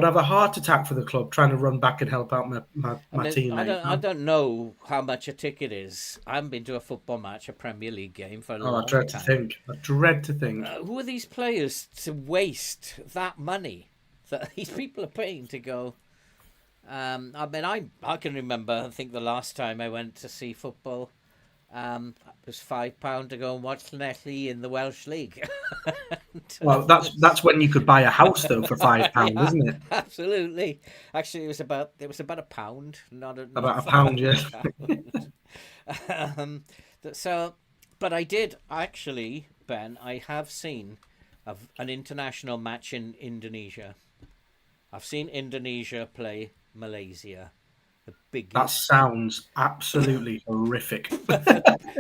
have a heart attack for the club trying to run back and help out my teammate. I don't know how much a ticket is. I haven't been to a football match, a Premier League game for a long time. I dread to think. Who are these players to waste that money that these people are paying to go? I mean, I can remember, I think the last time I went to see football, It was £5 to go and watch Llanelli in the Welsh League. Well, that's when you could buy a house though for £5, Yeah, isn't it? absolutely. Actually, it was about a pound, not About a pound, yeah. £5. um, so, but I did actually, Ben. I have seen an international match in Indonesia. I've seen Indonesia play Malaysia, the That biggest. sounds absolutely horrific.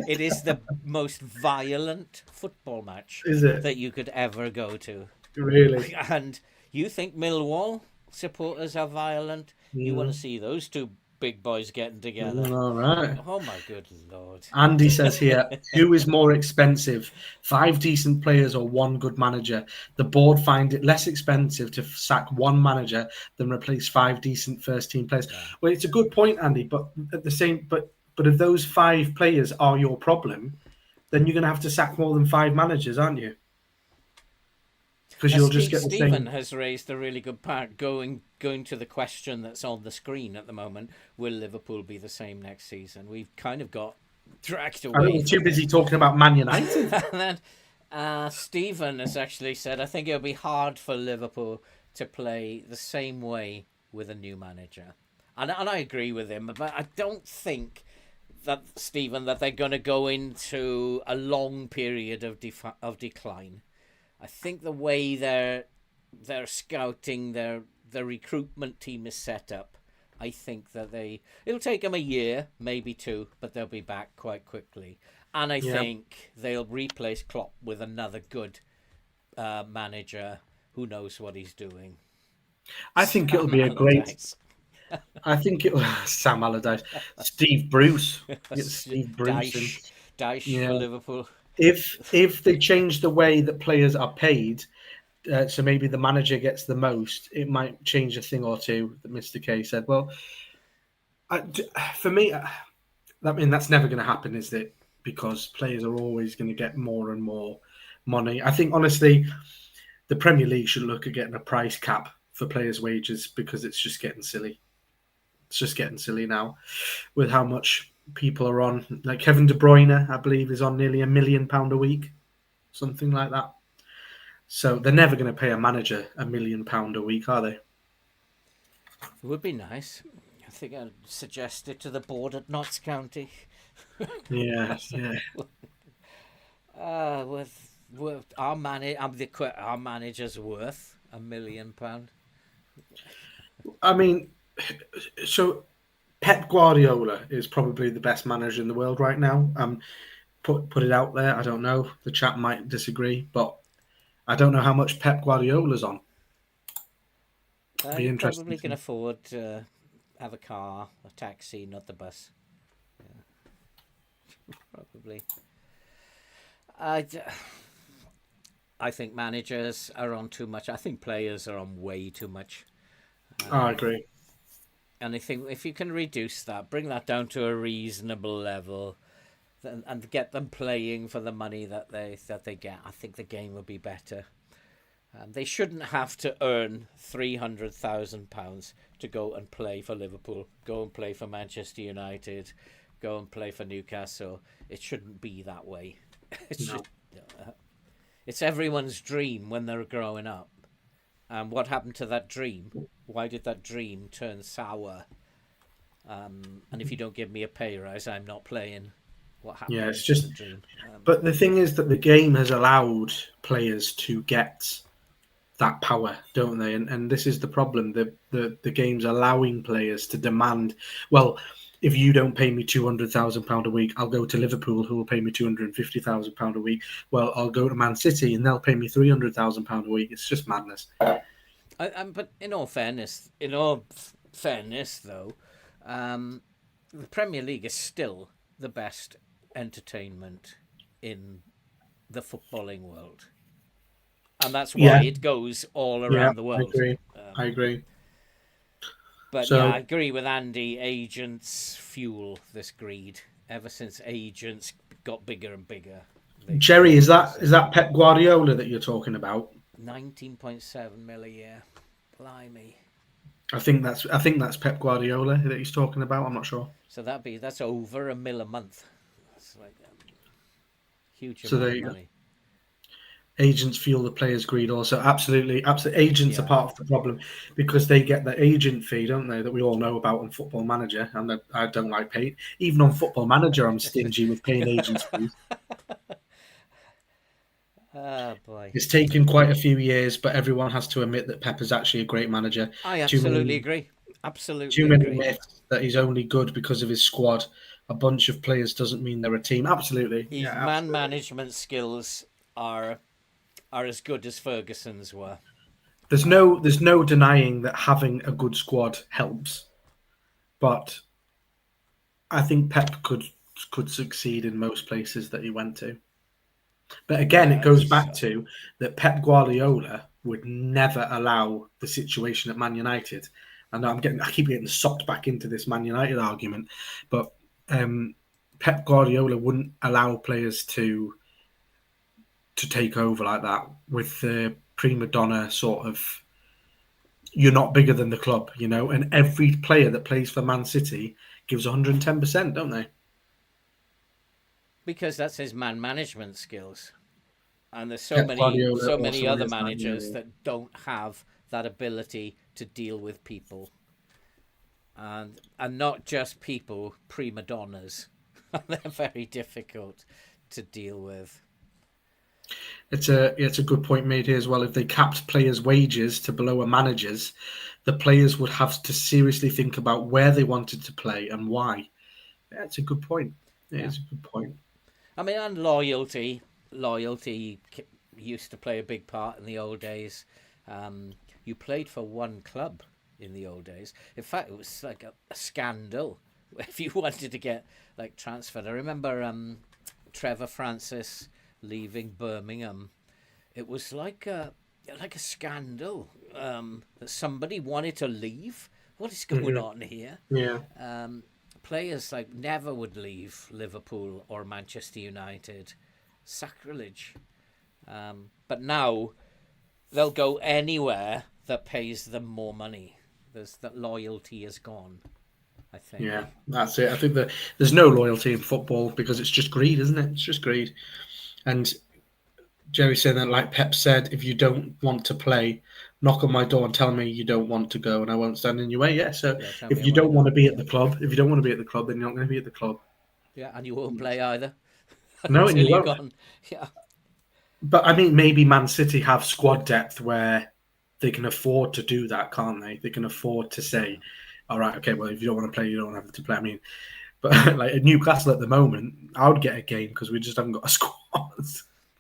It is the most violent football match Is it that you could ever go to. really? And you think Millwall supporters are violent? You want to Mm, see those two big boys getting together. all right. Oh my good lord. Andy says here, who is more expensive, 5 decent players or 1 good manager? The board find it less expensive to sack 1 manager than replace 5 decent first-team players. Yeah. Well, it's a good point, Andy, but at the same, but if those 5 players are your problem, then you're going to have to sack more than 5 managers, aren't you? Because you'll just get the Stephen same. has raised a really good part. Going to the question that's on the screen at the moment: will Liverpool be the same next season? We've kind of got dragged I think away we're too from it. busy talking about Man United. And then Stephen has actually said, I think it'll be hard for Liverpool to play the same way with a new manager. And I agree with him, but I don't think that, Stephen, that they're going to go into a long period of decline. I think the way their scouting, their recruitment team is set up, I think that it'll take them a year, maybe 2, but they'll be back quite quickly. And I Yeah. think they'll replace Klopp with another good manager who knows what he's doing. I think it'll Sam be a great. Allardyce. I think it Sam Allardyce, Steve Bruce, get Steve Bruce in. Daesh Yeah, for Liverpool. if they change the way that players are paid, so maybe the manager gets the most, it might change a thing or two. That Mr. K said. Well, I, for me, I mean that's never going to happen, is it? Because players are always going to get more and more money. I think honestly, the Premier League should look at getting a price cap for players' wages because it's just getting silly. It's just getting silly now with how much people are on. Like Kevin De Bruyne, I believe, is on nearly £1 million a week, something like that. So they're never going to pay a manager £1 million a week, are they? It would be nice. I think I'd suggest it to the board at Notts County. Yeah, yeah. With our manager's worth £1 million. I mean, so Pep Guardiola is probably the best manager in the world right now. Put it out there. I don't know. The chat might disagree, but I don't know how much Pep Guardiola's on. Be He interesting probably to can see. afford to have a car, a taxi, not the bus. Probably. I, d- I think managers are on too much. I think players are on way too much. I agree. And I think if you can reduce that, bring that down to a reasonable level, and get them playing for the money that they get, I think the game will be better. They shouldn't have to earn £300,000 to go and play for Liverpool, go and play for Manchester United, go and play for Newcastle. It shouldn't be that way. It's No. just, it's everyone's dream when they're growing up. And what happened to that dream? Why did that dream turn sour? And if you don't give me a pay rise, I'm not playing. What Yeah, happened it's to the just. dream? But the thing is that the game has allowed players to get that power, don't they? And this is the problem. The game's allowing players to demand. Well, if you don't pay me £200,000 a week, I'll go to Liverpool, who will pay me £250,000 a week. Well, I'll go to Man City, and they'll pay me £300,000 a week. It's just madness. But in all fairness, though, the Premier League is still the best entertainment in the footballing world, and that's why Yeah, it goes all yeah, around the I world. agree. I agree. But yeah, I So, agree with Andy. Agents fuel this greed. Ever since agents got bigger and bigger, they've Jerry, is fueled that this. is that Pep Guardiola that you're talking about? 19.7 mil a year. Blimey. I think that's Pep Guardiola that he's talking about. I'm not sure. So that's over £1 million a month. It's like huge So amount there of you go. money. Agents fuel the players' greed also. Absolutely. Absolutely. Agents are Yeah. part of the problem because they get the agent fee, don't they, that we all know about on Football Manager. And that I don't like paying. Even on Football Manager, I'm stingy with paying agents' fees. Oh boy. It's taken quite a few years, but everyone has to admit that Pepper's actually a great manager. I Too absolutely many, agree. too Absolutely many agree. myths that he's only good because of his squad. A bunch of players doesn't mean they're a team. Absolutely. His Yeah, man absolutely. management skills are as good as Ferguson's were. There's no denying that having a good squad helps, but I think Pep could succeed in most places that he went to. But again, it Yeah, goes it's back to that Pep Guardiola would never allow the situation at Man United. And I keep getting sucked back into this Man United argument, but um, Pep Guardiola wouldn't allow players to take over like that with the prima donna sort of you're not bigger than the club, and every player that plays for Man City gives 110%, don't they? because that's his man management skills. And there's so Pep many Guardiola so many also other is that, managers that don't have that ability to deal with people, and not just people, prima donnas. They're very difficult to deal with. It's a good point made here as well. If they capped players' wages to below a manager's, the players would have to seriously think about where they wanted to play and why. That's a good point. It Yeah. is a good point. I mean, and loyalty used to play a big part in the old days. You played for one club in the old days. In fact, it was like a scandal if you wanted to get like transferred. I remember Trevor Francis leaving Birmingham. It was like a scandal that somebody wanted to leave. What is going Hmm. on here? Yeah. Players like never would leave Liverpool or Manchester United. Sacrilege. But now they'll go anywhere that pays them more money. That loyalty is gone, I think. Yeah, that's it. I think that there's no loyalty in football because it's just greed, isn't it? It's just greed. And Jerry said that, like Pep said, if you don't want to play, knock on my door and tell me you don't want to go, and I won't stand in your way. Yeah. So Yeah, tell me if I you want to don't want go. to be at the club, if you don't want to be at the club, then you're not going to be at the club. Yeah, and you won't play either No, and until you you're won't. gone. Yeah. But I mean, maybe Man City have squad depth where they can afford to do that, can't they? They can afford to Yeah. say, "All right, okay, well, if you don't want to play, you don't have to play." I mean, but like at Newcastle at the moment, I would get a game because we just haven't got a squad.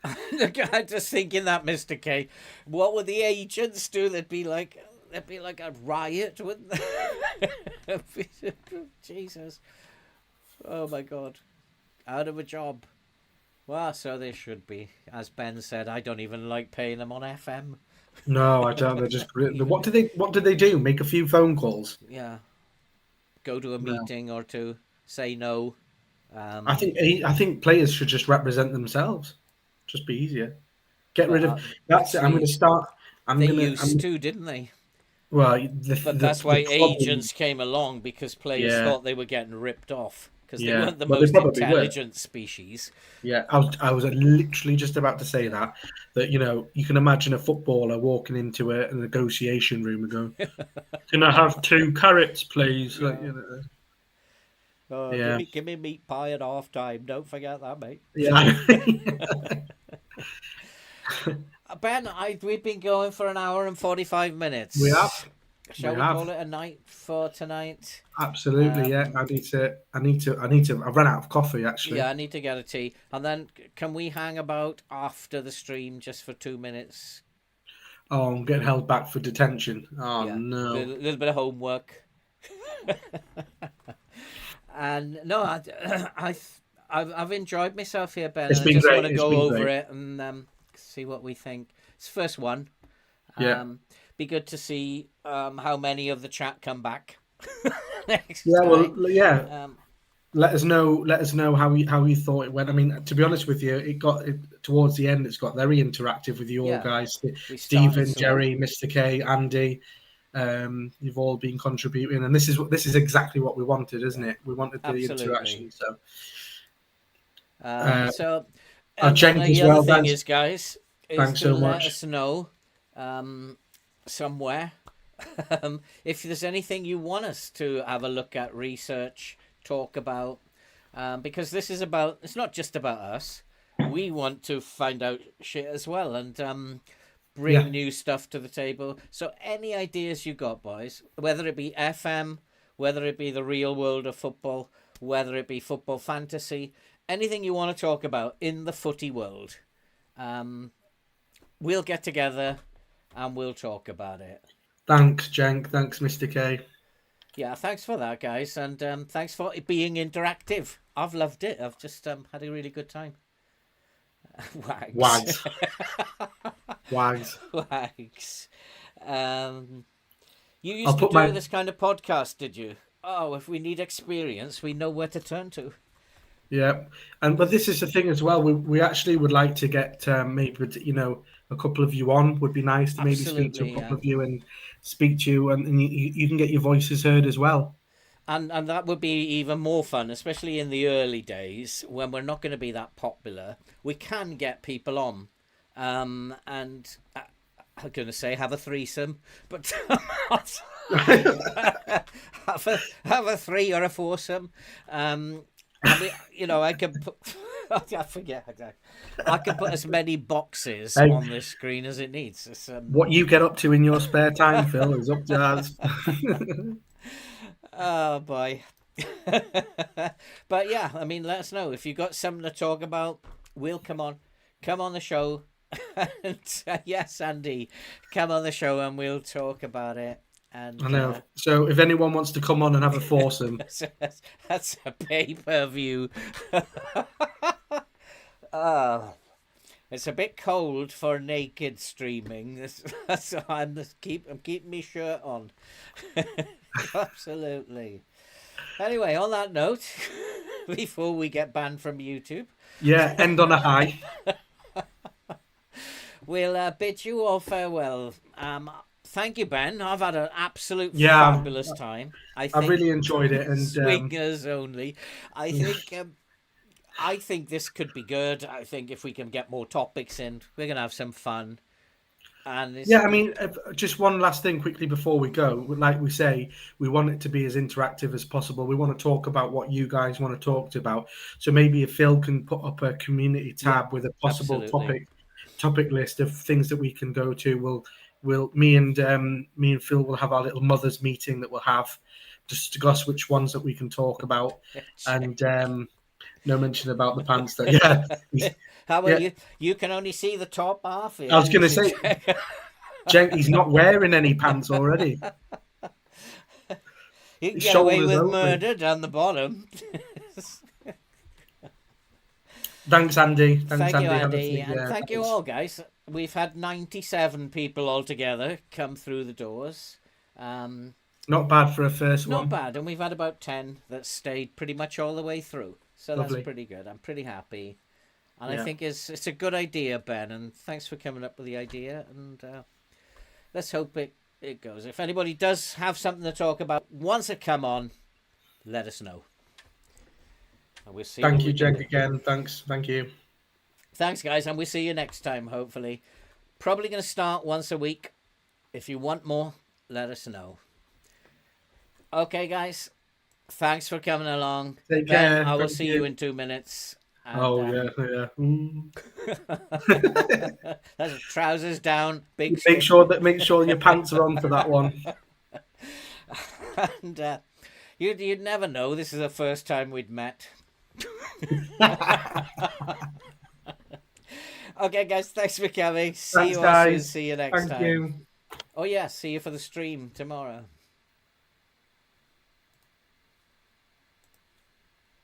I'm just thinking that, Mr. K. What would the agents do? There'd be like a riot, wouldn't there? Jesus. Oh my God. Out of a job. Well, so they should be. As Ben said, I don't even like paying them on FM. No, I don't. They're just Even what did they do? Make a few phone calls? yeah, go to a No, meeting or two, say no. I Um, think I think players should just represent themselves. Just be easier. Get rid but of that's it. I'm going actually, to start. they used to, didn't they? Well, But that's the why problem. agents came along because players Yeah, thought they were getting ripped off because they yeah. weren't the Well, they most probably were. intelligent species. Yeah, I was literally just about to say Yeah. that you can imagine a footballer walking into a negotiation room and going, "Can I have 2 carrots, please?" Like, Yeah. Oh, give yeah, me meat pie at half time. Don't forget that, mate. yeah. Ben, we've been going for an hour and 45 we have, minutes. we Shall we call have. it a night for tonight? Absolutely, yeah. Um, I need to. I've run out of coffee yeah, actually. I need to get a tea. And then can we hang about after the stream just for 2 minutes? Oh, I'm getting held back for detention. Oh Yeah, no. little bit of homework. And no, I, I've enjoyed myself here, Ben, It's and I been just great. want to It's go been over great. it and see what we think. It's the first one. Yeah. Be good to see how many of the chat come back next Yeah. Well, time. yeah. Um, Let us know. Let us know how you thought it went. I mean, to be honest with you, towards the end. It's got very interactive with you all yeah, guys. we started Stephen, slow. Jerry, Mr. K, Andy. You've all been contributing, and this is exactly what we wanted, isn't Yeah, it? We wanted the absolutely. interaction. So So, and Cenk as the other well, thing guys. is, guys, is Thanks to so let much. us know somewhere if there's anything you want us to have a look at, research, talk about, because this is about, it's not just about us. We want to find out shit as well and bring Yeah, new stuff to the table. So any ideas you got, boys, whether it be FM, whether it be the real world of football, whether it be football fantasy, anything you want to talk about in the footy world, um, we'll get together and we'll talk about it. thanks, Cenk. Thanks, Mr. K. Yeah, thanks for that, guys, and thanks for it being interactive. I've loved it. I've just had a really good time. Wags. Wags. Wags. Wags. Um, you I'll used to put do my this kind of podcast, did you? Oh, if we need experience, we know where to turn to. Yeah, and but this is the thing as well. We actually would like to get maybe a couple of you on. Would be nice to maybe speak to a Absolutely, couple yeah. of you and speak to you, and you can get your voices heard as well. And that would be even more fun, especially in the early days when we're not going to be that popular. We can get people on, and I'm going to say have a threesome, but have a three or a foursome. I mean, I could put. I forget. I could put as many boxes Hey, on this screen as it needs. It's, what you get up to in your spare time, Phil, is up to us. oh boy. But yeah, I mean, let us know if you've got something to talk about. We'll come on the show. And, yes, Andy, come on the show and we'll talk about it. And I know. So if anyone wants to come on and have a foursome, that's a pay-per-view. Oh, it's a bit cold for naked streaming. So I'm keeping my shirt on. Absolutely. Anyway, on that note, before we get banned from YouTube, yeah, end on a high. we'll bid you all farewell. Thank you, Ben. I've had an absolute Yeah, fabulous time. I I've think really enjoyed it, and swingers only. I think I think this could be good. I think if we can get more topics in, we're gonna have some fun. And yeah, I mean, just one last thing quickly before we go. Like we say, we want it to be as interactive as possible. We want to talk about what you guys want to talk about. So maybe if Phil can put up a community yeah, tab with a possible absolutely. topic list of things that we can go to, me and Phil will have our little mothers meeting that we'll have to discuss which ones that we can talk about, and no mention about the pants. That How about yeah. you? You can only see the top half here. I was going to say, Cenk, he's not wearing any pants already. You can His get away shoulders with open. murder down the bottom. Thanks, Andy. Thanks, Thank you, Andy. Andy, and thank you all, guys. We've had 97 people altogether come through the doors. Not bad for a first Not one. bad, and we've had about 10 that stayed pretty much all the way through. So Lovely. that's pretty good. I'm pretty happy. And Yeah. I think it's a good idea, Ben, and thanks for coming up with the idea. And let's hope it goes. If anybody does have something to talk about, once it come on, let us know. And we'll see. Thank you, Cenk, again. Thanks. Thank you. Thanks, guys, and we'll see you next time, hopefully. Probably going to start once a week. If you want more, let us know. Okay, guys. Thanks for coming along. Take Ben, care. I will Thank see you in 2 minutes. And, yeah. Ooh. That's trousers down, big Make stick. make sure your pants are on for that one. And you'd never know. This is the first time we'd met. Okay, guys. Thanks for coming. See Thanks, you all soon. guys. See you next Thank time. you. Oh yeah, see you for the stream tomorrow.